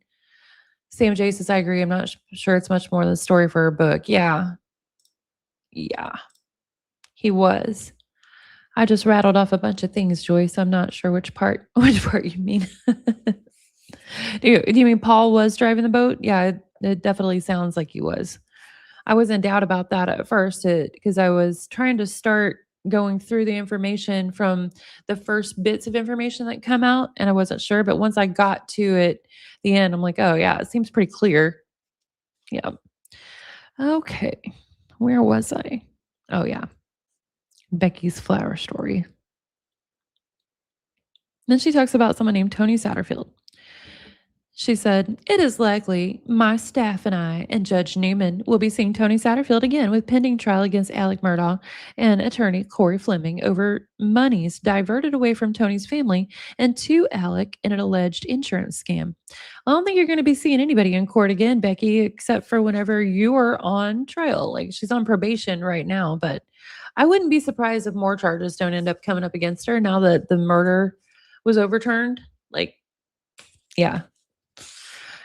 Sam J says, I agree. I'm not sure it's much more than a story for a book. Yeah. Yeah. He was. I just rattled off a bunch of things, Joyce. I'm not sure which part you mean. Do you mean Paul was driving the boat? Yeah, it definitely sounds like he was. I was in doubt about that at first because I was trying to start going through the information from the first bits of information that come out, and I wasn't sure. But once I got to the end, I'm like, oh yeah, it seems pretty clear. Yeah. Okay. Where was I? Oh yeah. Becky's flower story. Then she talks about someone named Tony Satterfield. She said, it is likely my staff and I and Judge Newman will be seeing Tony Satterfield again with pending trial against Alec Murdaugh and attorney Corey Fleming over monies diverted away from Tony's family and to Alec in an alleged insurance scam. I don't think you're going to be seeing anybody in court again, Becky, except for whenever you are on trial. Like she's on probation right now, but I wouldn't be surprised if more charges don't end up coming up against her now that the murder was overturned. Like, yeah.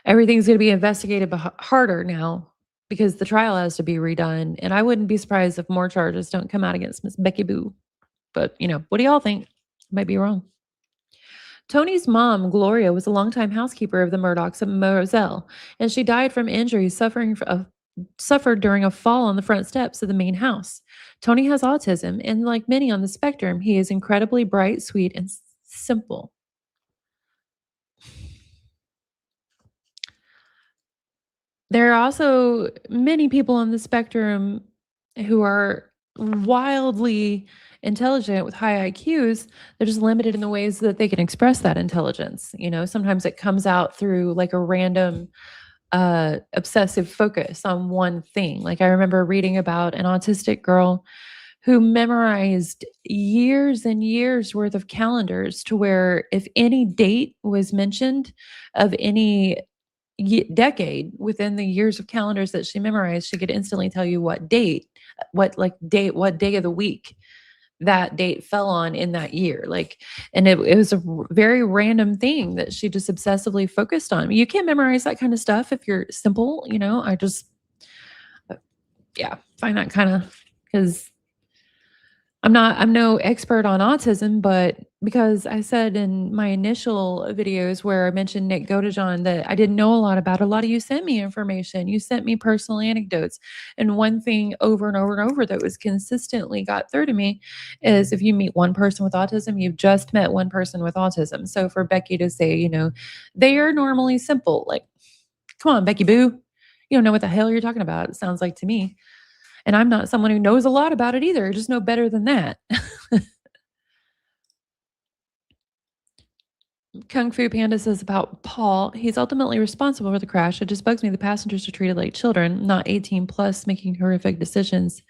Everything's going to be investigated harder now because the trial has to be redone. And I wouldn't be surprised if more charges don't come out against Miss Becky Boo. But, what do y'all think? Might be wrong. Tony's mom, Gloria, was a longtime housekeeper of the Murdaughs at Moselle, and she died from injuries suffered during a fall on the front steps of the main house. Tony has autism, and like many on the spectrum, he is incredibly bright, sweet, and simple. There are also many people on the spectrum who are wildly intelligent with high IQs. They're just limited in the ways that they can express that intelligence. Sometimes it comes out through like a random obsessive focus on one thing. Like I remember reading about an autistic girl who memorized years and years worth of calendars to where if any date was mentioned of any decade within the years of calendars that she memorized, she could instantly tell you what day of the week that date fell on in that year. And it was a very random thing that she just obsessively focused on. You can't memorize that kind of stuff if you're simple. I just, find that kind of, because I'm no expert on autism, but because I said in my initial videos where I mentioned Nick Godejohn that I didn't know a lot about, a lot of you sent me information. You sent me personal anecdotes. And one thing over and over and over that was consistently got through to me is if you meet one person with autism, you've just met one person with autism. So for Becky to say, they are normally simple, like, come on, Becky Boo. You don't know what the hell you're talking about, it sounds like to me. And I'm not someone who knows a lot about it either. I just know better than that. Kung Fu Panda says about Paul, he's ultimately responsible for the crash. It just bugs me the passengers are treated like children, not 18 plus, making horrific decisions.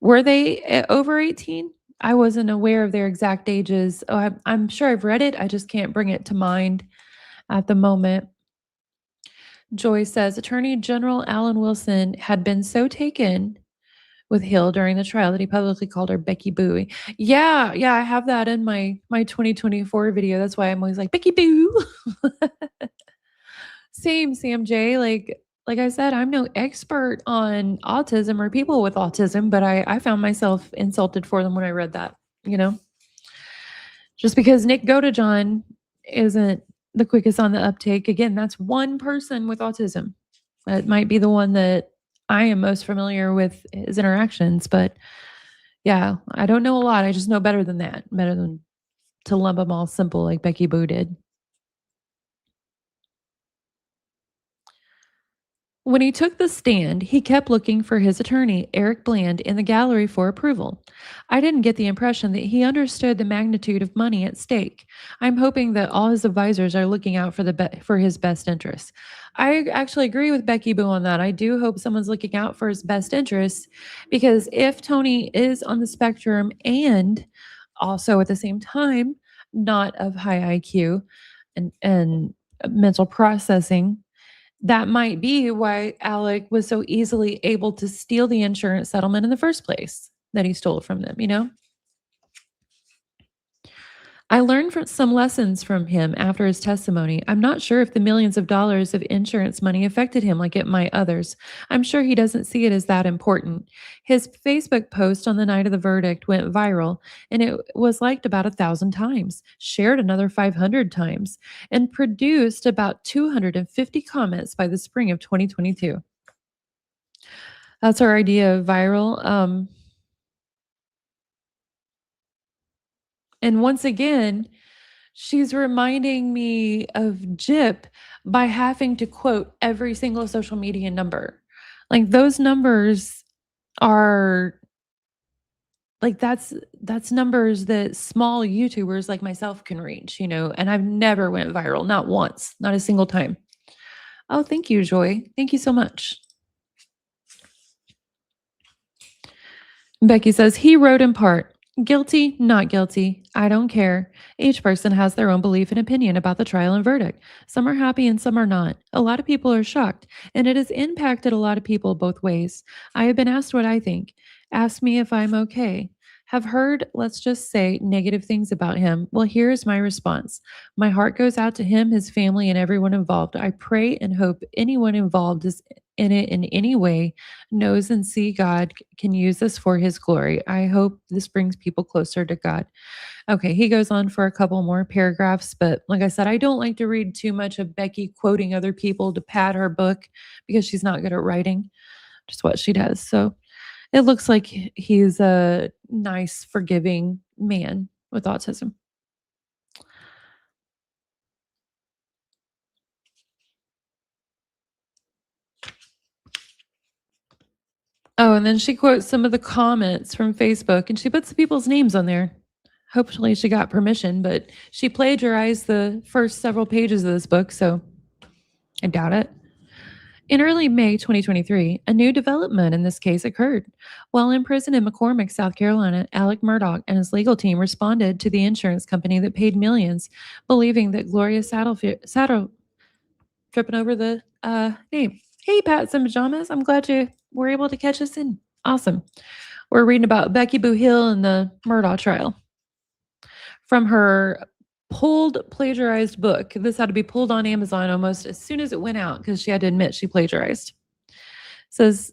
Were they over 18? I wasn't aware of their exact ages. Oh, I'm sure I've read it. I just can't bring it to mind at the moment. Joy says Attorney General Alan Wilson had been so taken with Hill during the trial that he publicly called her Becky Boo. Yeah, I have that in my 2024 video. That's why I'm always like Becky Boo. Same, Sam J. Like I said, I'm no expert on autism or people with autism, but I found myself insulted for them when I read that, Just because Nick Godejohn isn't the quickest on the uptake. Again, that's one person with autism. That might be the one that I am most familiar with his interactions, but yeah, I don't know a lot. I just know better than that. Better than to lump them all simple like Becky Boo did. When he took the stand, he kept looking for his attorney, Eric Bland, in the gallery for approval. I didn't get the impression that he understood the magnitude of money at stake. I'm hoping that all his advisors are looking out for his best interests. I actually agree with Becky Boo on that. I do hope someone's looking out for his best interests because if Tony is on the spectrum and also at the same time not of high IQ and mental processing, that might be why Alec was so easily able to steal the insurance settlement in the first place that he stole from them. I learned some lessons from him after his testimony. I'm not sure if the millions of dollars of insurance money affected him like it might others. I'm sure he doesn't see it as that important. His Facebook post on the night of the verdict went viral, and it was liked about 1,000 times, shared another 500 times, and produced about 250 comments by the spring of 2022. That's our idea of viral. And once again, she's reminding me of Jip by having to quote every single social media number. Like those numbers are like that's numbers that small YouTubers like myself can reach, and I've never went viral, not once, not a single time. Oh, thank you, Joy. Thank you so much. Becky says he wrote in part, guilty, not guilty. I don't care. Each person has their own belief and opinion about the trial and verdict. Some are happy and some are not. A lot of people are shocked, and it has impacted a lot of people both ways. I have been asked what I think. Ask me if I'm okay. Have heard, let's just say, negative things about him. Well, here is my response. My heart goes out to him, his family, and everyone involved. I pray and hope anyone involved is in it in any way knows and see God can use this for his glory. I hope this brings people closer to God. Okay, he goes on for a couple more paragraphs, but like I said, I don't like to read too much of Becky quoting other people to pad her book because she's not good at writing, just what she does. So it looks like he's a nice, forgiving man with autism. Oh, and then she quotes some of the comments from Facebook and she puts the people's names on there. Hopefully she got permission, but she plagiarized the first several pages of this book, so I doubt it. In early May 2023, a new development in this case occurred. While in prison in McCormick, South Carolina, Alec Murdaugh and his legal team responded to the insurance company that paid millions, believing that Gloria Saddle tripping over the name. Hey, Pats and Pajamas. I'm glad you were able to catch us in. Awesome. We're reading about Becky Boo Hill and the Murdaugh trial. From her plagiarized book. This had to be pulled on Amazon almost as soon as it went out because she had to admit she plagiarized. It says,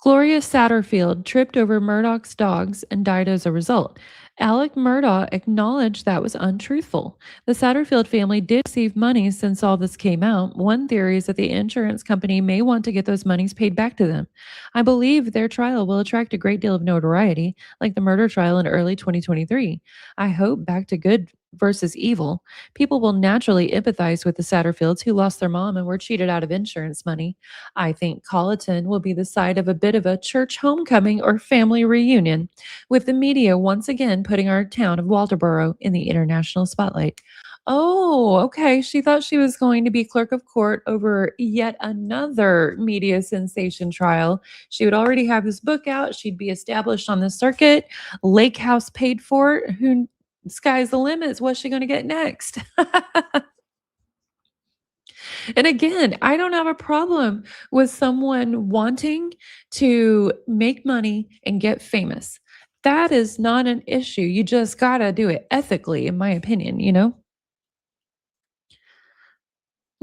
Gloria Satterfield tripped over Murdaugh's dogs and died as a result. Alec Murdaugh acknowledged that was untruthful. The Satterfield family did receive money since all this came out. One theory is that the insurance company may want to get those monies paid back to them. I believe their trial will attract a great deal of notoriety, like the murder trial in early 2023. I hope back to good versus evil. People will naturally empathize with the Satterfields who lost their mom and were cheated out of insurance money. I think Colleton will be the site of a bit of a church homecoming or family reunion, with the media once again putting our town of Walterboro in the international spotlight. Oh, okay. She thought she was going to be clerk of court over yet another media sensation trial. She would already have this book out. She'd be established on the circuit. Lake House paid for it. Who sky's the limits? What's she going to get next? And again, I don't have a problem with someone wanting to make money and get famous. That is not an issue. You just got to do it ethically, in my opinion, you know?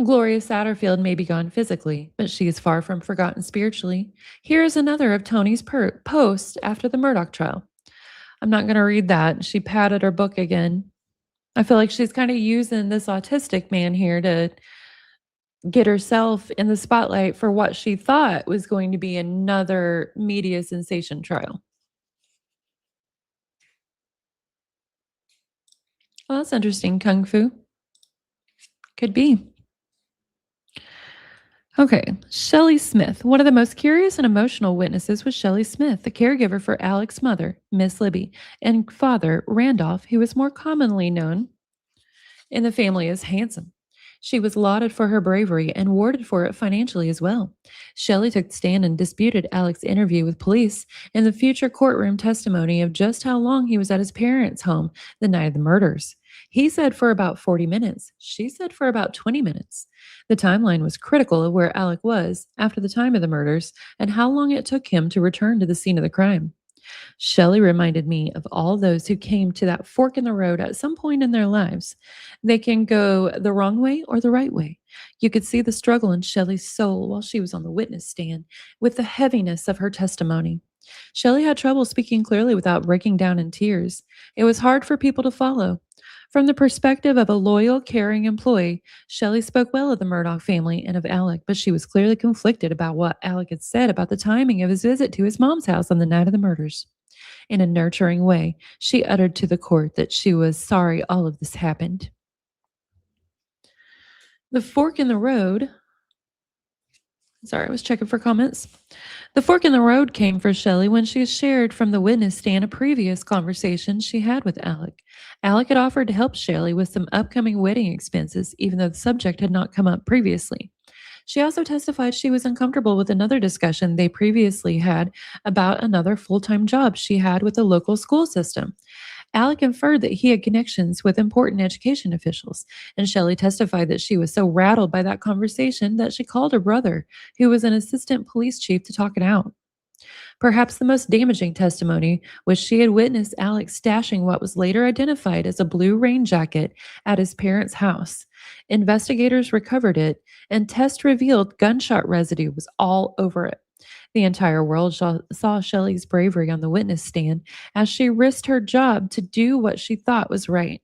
Gloria Satterfield may be gone physically, but she is far from forgotten spiritually. Here is another of Tony's posts after the Murdaugh trial. I'm not going to read that. She patted her book again. I feel like she's kind of using this autistic man here to get herself in the spotlight for what she thought was going to be another media sensation trial. Well, that's interesting, Kung Fu. Could be. Okay, Shelley Smith. One of the most curious and emotional witnesses was Shelley Smith, the caregiver for Alec's mother, Miss Libby, and father, Randolph, who was more commonly known in the family as Handsome. She was lauded for her bravery and warded for it financially as well. Shelley took the stand and disputed Alec's interview with police and the future courtroom testimony of just how long he was at his parents' home the night of the murders. He said for about 40 minutes. She said for about 20 minutes. The timeline was critical of where Alec was after the time of the murders and how long it took him to return to the scene of the crime. Shelley reminded me of all those who came to that fork in the road at some point in their lives. They can go the wrong way or the right way. You could see the struggle in Shelley's soul while she was on the witness stand with the heaviness of her testimony. Shelley had trouble speaking clearly without breaking down in tears. It was hard for people to follow. From the perspective of a loyal, caring employee, Shelley spoke well of the Murdaugh family and of Alec, but she was clearly conflicted about what Alec had said about the timing of his visit to his mom's house on the night of the murders. In a nurturing way, she uttered to the court that she was sorry all of this happened. The fork in the road. Sorry, I was checking for comments. The fork in the road came for Shelley when she shared from the witness stand a previous conversation she had with Alec. Alec had offered to help Shelley with some upcoming wedding expenses, even though the subject had not come up previously. She also testified she was uncomfortable with another discussion they previously had about another full-time job she had with the local school system. Alec inferred that he had connections with important education officials, and Shelley testified that she was so rattled by that conversation that she called her brother, who was an assistant police chief, to talk it out. Perhaps the most damaging testimony was she had witnessed Alec stashing what was later identified as a blue rain jacket at his parents' house. Investigators recovered it, and tests revealed gunshot residue was all over it. The entire world saw Shelley's bravery on the witness stand as she risked her job to do what she thought was right.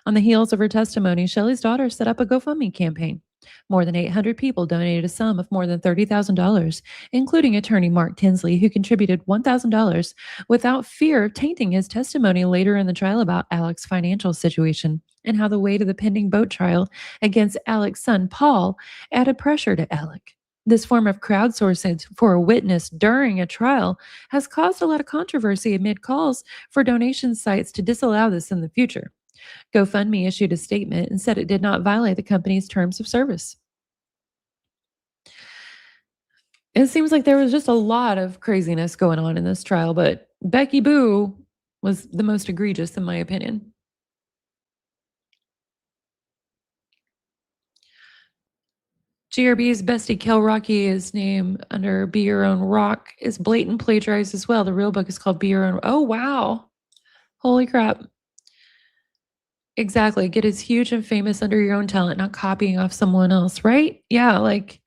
On the heels of her testimony, Shelley's daughter set up a GoFundMe campaign. More than 800 people donated a sum of more than $30,000, including attorney Mark Tinsley, who contributed $1,000 without fear of tainting his testimony later in the trial about Alec's financial situation and how the weight of the pending boat trial against Alec's son, Paul, added pressure to Alec. This form of crowdsourcing for a witness during a trial has caused a lot of controversy amid calls for donation sites to disallow this in the future. GoFundMe issued a statement and said it did not violate the company's terms of service. It seems like there was just a lot of craziness going on in this trial, but Becky Boo was the most egregious, in my opinion. GRB's Bestie Kelrocky is named under Be Your Own Rock is blatant plagiarized as well. The real book is called Be Your Own. Oh, wow. Holy crap. Exactly. Get as huge and famous under your own talent, not copying off someone else, right? Yeah, like,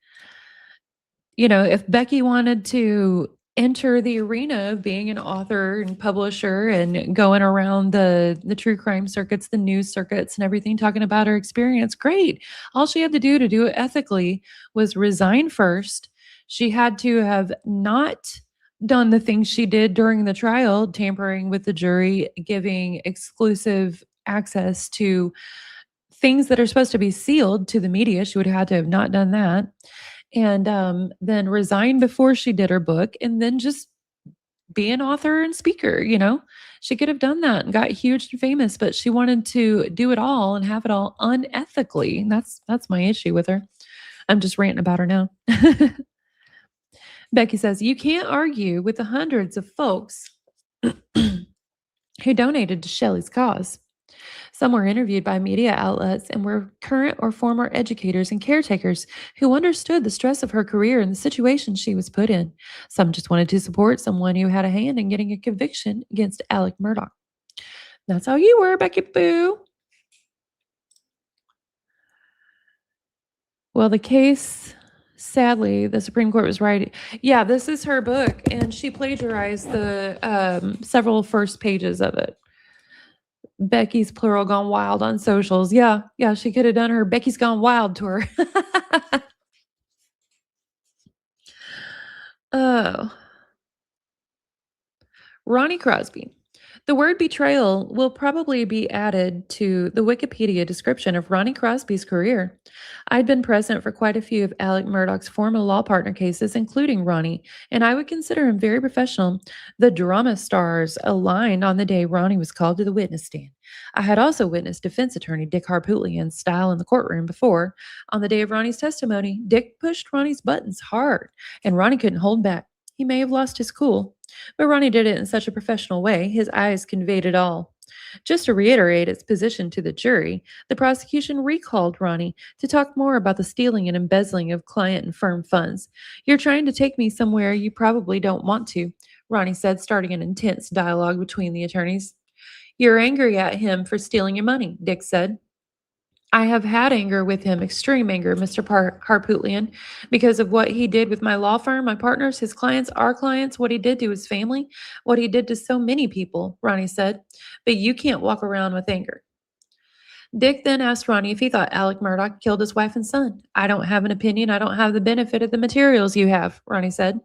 if Becky wanted to enter the arena of being an author and publisher and going around the true crime circuits, the news circuits, and everything, talking about her experience. Great. All she had to do it ethically was resign first. She had to have not done the things she did during the trial, tampering with the jury, giving exclusive access to things that are supposed to be sealed to the media. She would have had to have not done that. And then resign before she did her book, and then just be an author and speaker, you know? She could have done that and got huge and famous, but she wanted to do it all and have it all unethically. And that's my issue with her. I'm just ranting about her now. Becky says, "You can't argue with the hundreds of folks who donated to Shelley's cause. Some were interviewed by media outlets and were current or former educators and caretakers who understood the stress of her career and the situation she was put in. Some just wanted to support someone who had a hand in getting a conviction against Alec Murdaugh." That's how you were, Becky Boo. Well, the case, sadly, the Supreme Court was right. Yeah, this is her book, and she plagiarized the several first pages of it. Becky's plural gone wild on socials. Yeah, she could have done her Becky's Gone Wild tour. Oh. Ronnie Crosby. The word betrayal will probably be added to the Wikipedia description of Ronnie Crosby's career. I'd been present for quite a few of Alec Murdaugh's former law partner cases, including Ronnie, and I would consider him very professional. The drama stars aligned on the day Ronnie was called to the witness stand. I had also witnessed defense attorney Dick Harpootlian's style in the courtroom before. On the day of Ronnie's testimony, Dick pushed Ronnie's buttons hard, and Ronnie couldn't hold back. He may have lost his cool, but Ronnie did it in such a professional way, his eyes conveyed it all. Just to reiterate its position to the jury, the prosecution recalled Ronnie to talk more about the stealing and embezzling of client and firm funds. "You're trying to take me somewhere you probably don't want to," Ronnie said, starting an intense dialogue between the attorneys. "You're angry at him for stealing your money," Dick said. "I have had anger with him, extreme anger, Mr. Harpootlian, because of what he did with my law firm, my partners, his clients, our clients, what he did to his family, what he did to so many people," Ronnie said. "But you can't walk around with anger." Dick then asked Ronnie if he thought Alec Murdaugh killed his wife and son. "I don't have an opinion. I don't have the benefit of the materials you have," Ronnie said.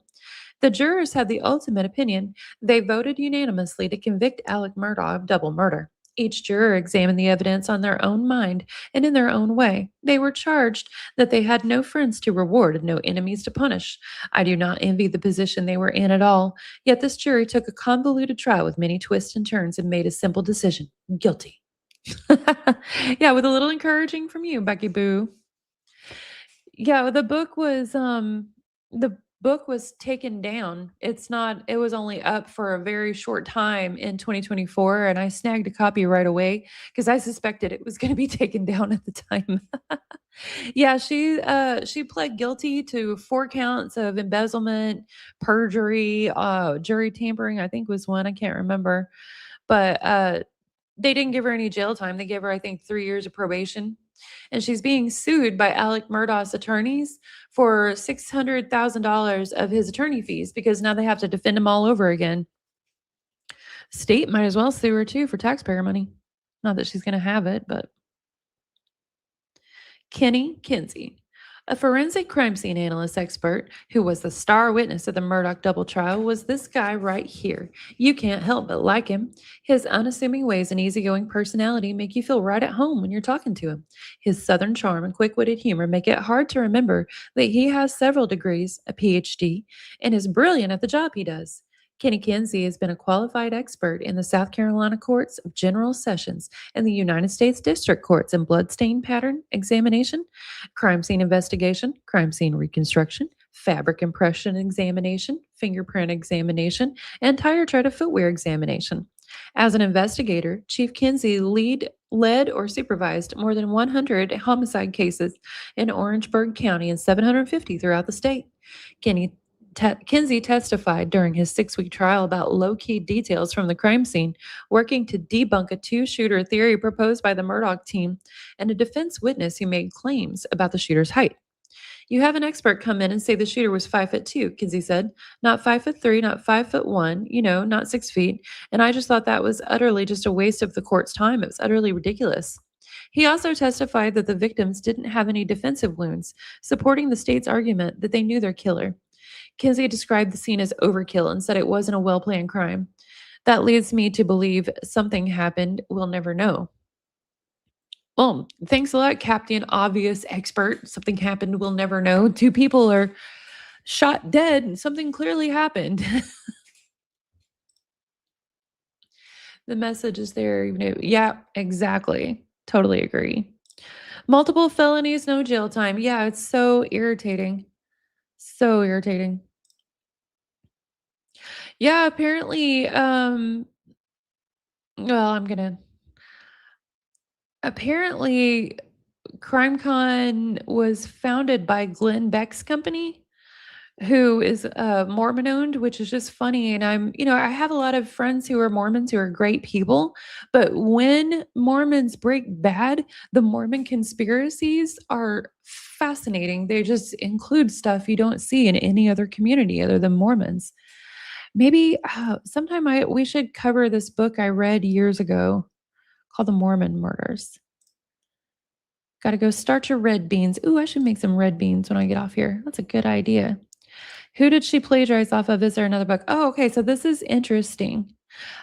The jurors had the ultimate opinion. They voted unanimously to convict Alec Murdaugh of double murder. Each juror examined the evidence on their own mind and in their own way. They were charged that they had no friends to reward and no enemies to punish. I do not envy the position they were in at all. Yet this jury took a convoluted trial with many twists and turns and made a simple decision: guilty. Yeah, with a little encouraging from you, Becky Boo. Yeah, the book was taken down. It was only up for a very short time in 2024, and I snagged a copy right away because I suspected it was going to be taken down at the time. Yeah, she pled guilty to 4 counts of embezzlement, perjury, jury tampering, I think was one, I can't remember. But they didn't give her any jail time. They gave her, I think, 3 years of probation. And she's being sued by Alec Murdaugh's attorneys for $600,000 of his attorney fees because now they have to defend him all over again. State might as well sue her too for taxpayer money. Not that she's going to have it, but. Kenny Kinsey, a forensic crime scene analyst expert who was the star witness of the Murdaugh double trial, was this guy right here. You can't help but like him. His unassuming ways and easygoing personality make you feel right at home when you're talking to him. His southern charm and quick-witted humor make it hard to remember that he has several degrees, a PhD, and is brilliant at the job he does. Kenny Kinsey has been a qualified expert in the South Carolina Courts of General Sessions and the United States District Courts in bloodstain pattern examination, crime scene investigation, crime scene reconstruction, fabric impression examination, fingerprint examination, and tire tread of footwear examination. As an investigator, Chief Kinsey led or supervised more than 100 homicide cases in Orangeburg County and 750 throughout the state. Kinsey testified during his 6-week trial about low-key details from the crime scene, working to debunk a 2-shooter theory proposed by the Murdaugh team and a defense witness who made claims about the shooter's height. You have an expert come in and say the shooter was 5'2", Kinsey said. Not 5'3", not 5'1", not 6 feet. And I just thought that was utterly just a waste of the court's time. It was utterly ridiculous. He also testified that the victims didn't have any defensive wounds, supporting the state's argument that they knew their killer. Kinsey described the scene as overkill and said it wasn't a well-planned crime. That leads me to believe something happened we'll never know. Well, thanks a lot, Captain Obvious Expert. Something happened we'll never know. 2 people are shot dead and something clearly happened. The message is there. Yeah, exactly. Totally agree. Multiple felonies, no jail time. Yeah, it's so irritating. So irritating. Yeah, apparently, apparently CrimeCon was founded by Glenn Beck's company, who is Mormon owned, which is just funny. And I have a lot of friends who are Mormons who are great people, but when Mormons break bad, the Mormon conspiracies are fascinating. They just include stuff you don't see in any other community other than Mormons. Maybe sometime we should cover this book I read years ago called The Mormon Murders. Got to go start your red beans. Ooh, I should make some red beans when I get off here. That's a good idea. Who did she plagiarize off of? Is there another book? Oh, okay. So this is interesting.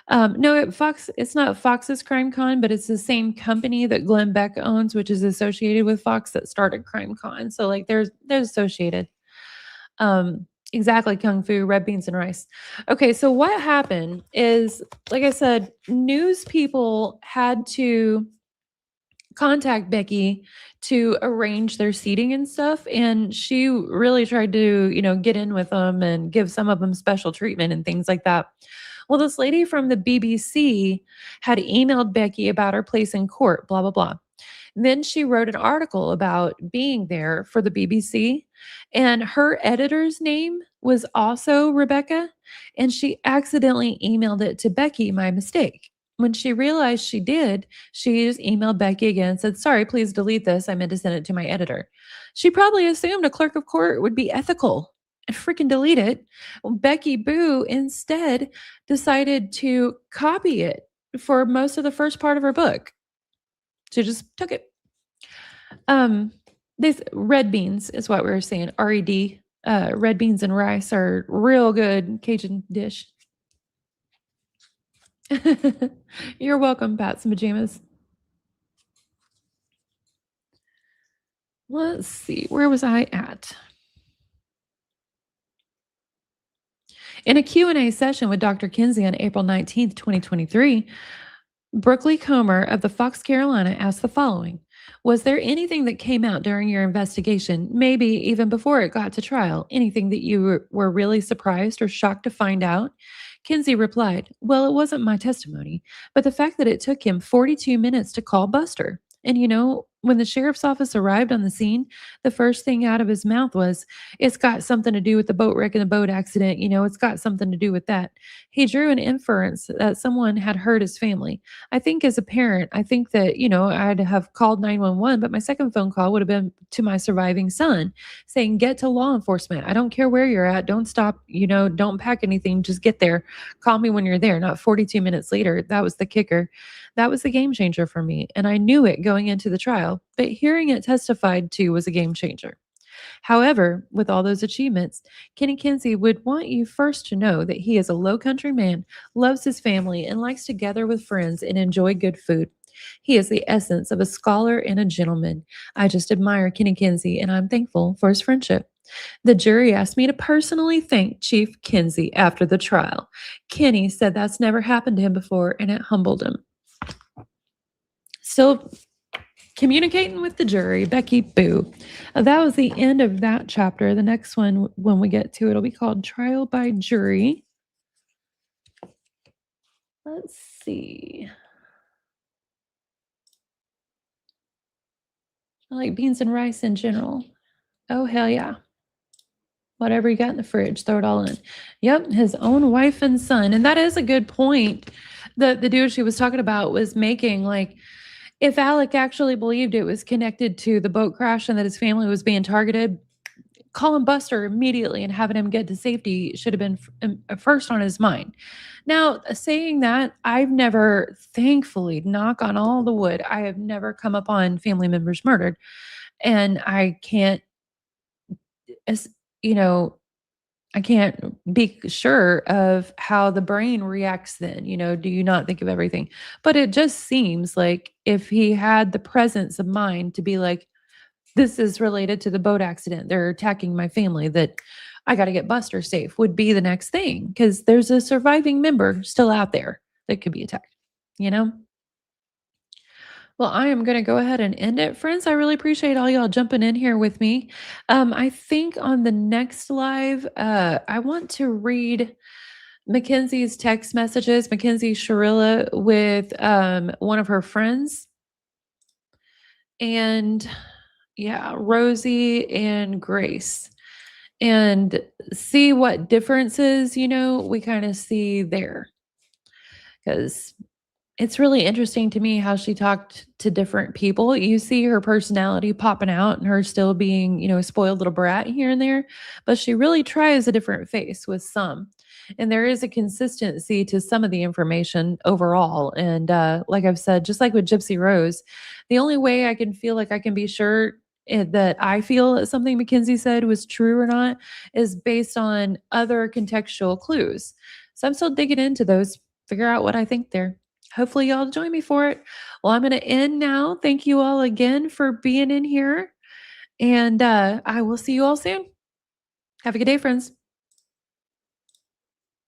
No, it's not Fox's Crime Con, but it's the same company that Glenn Beck owns, which is associated with Fox that started Crime Con. So like they're associated. Exactly, Kung Fu, red beans and rice. Okay, so what happened is, like I said, news people had to contact Becky to arrange their seating and stuff, and she really tried to, get in with them and give some of them special treatment and things like that. Well, this lady from the BBC had emailed Becky about her place in court, blah, blah, blah. Then she wrote an article about being there for the BBC, and her editor's name was also Rebecca, and she accidentally emailed it to Becky, my mistake. When she realized she did, she just emailed Becky again and said, "Sorry, please delete this. I meant to send it to my editor." She probably assumed a clerk of court would be ethical and freaking delete it. Well, Becky Boo instead decided to copy it for most of the first part of her book. She just took it. These red beans is what we were saying. RED. Red beans and rice are real good Cajun dish. You're welcome, Pats and Pajamas. Let's see. Where was I at? In a Q&A session with Dr. Kinsey on April 19th, 2023, Brookley Comer of the Fox Carolina asked the following: was there anything that came out during your investigation, maybe even before it got to trial, anything that you were really surprised or shocked to find out? Kinsey replied, "Well, it wasn't my testimony, but the fact that it took him 42 minutes to call Buster. And when the sheriff's office arrived on the scene, the first thing out of his mouth was, 'It's got something to do with the boat wreck and the boat accident. It's got something to do with that.' He drew an inference that someone had hurt his family. I think as a parent, I think that, I'd have called 911, but my second phone call would have been to my surviving son saying, 'Get to law enforcement. I don't care where you're at. Don't stop, don't pack anything. Just get there. Call me when you're there.' Not 42 minutes later." That was the kicker. That was the game changer for me. And I knew it going into the trial, but hearing it testified to was a game changer. However, with all those achievements, Kenny Kinsey would want you first to know that he is a low country man, loves his family, and likes to gather with friends and enjoy good food. He is the essence of a scholar and a gentleman. I just admire Kenny Kinsey, and I'm thankful for his friendship. The jury asked me to personally thank Chief Kinsey after the trial. Kenny said that's never happened to him before, and it humbled him. Still communicating with the jury, Becky Boo. That was the end of that chapter. The next one, when we get to it, will be called Trial by Jury. Let's see. I like beans and rice in general. Oh, hell yeah. Whatever you got in the fridge, throw it all in. Yep, his own wife and son. And that is a good point that the dude she was talking about was making. Like, if Alec actually believed it was connected to the boat crash and that his family was being targeted, calling Buster immediately and having him get to safety should have been first on his mind. Now, saying that, I've never, thankfully, knock on all the wood, I have never come upon family members murdered. And I can't, as you know, I can't be sure of how the brain reacts then. Do you not think of everything? But it just seems like if he had the presence of mind to be like, this is related to the boat accident, they're attacking my family, that I got to get Buster safe would be the next thing because there's a surviving member still out there that could be attacked, you know? Well, I am going to go ahead and end it, friends. I really appreciate all y'all jumping in here with me. I think on the next live, I want to read Mackenzie's text messages, Mackenzie Sharilla with one of her friends, and yeah, Rosie and Grace, and see what differences, we kind of see there. Because it's really interesting to me how she talked to different people. You see her personality popping out and her still being, a spoiled little brat here and there, but she really tries a different face with some. And there is a consistency to some of the information overall. And like I've said, just like with Gypsy Rose, the only way I can feel like I can be sure that I feel that something Mackenzie said was true or not is based on other contextual clues. So I'm still digging into those, figure out what I think there. Hopefully, y'all join me for it. Well, I'm going to end now. Thank you all again for being in here. And I will see you all soon. Have a good day, friends.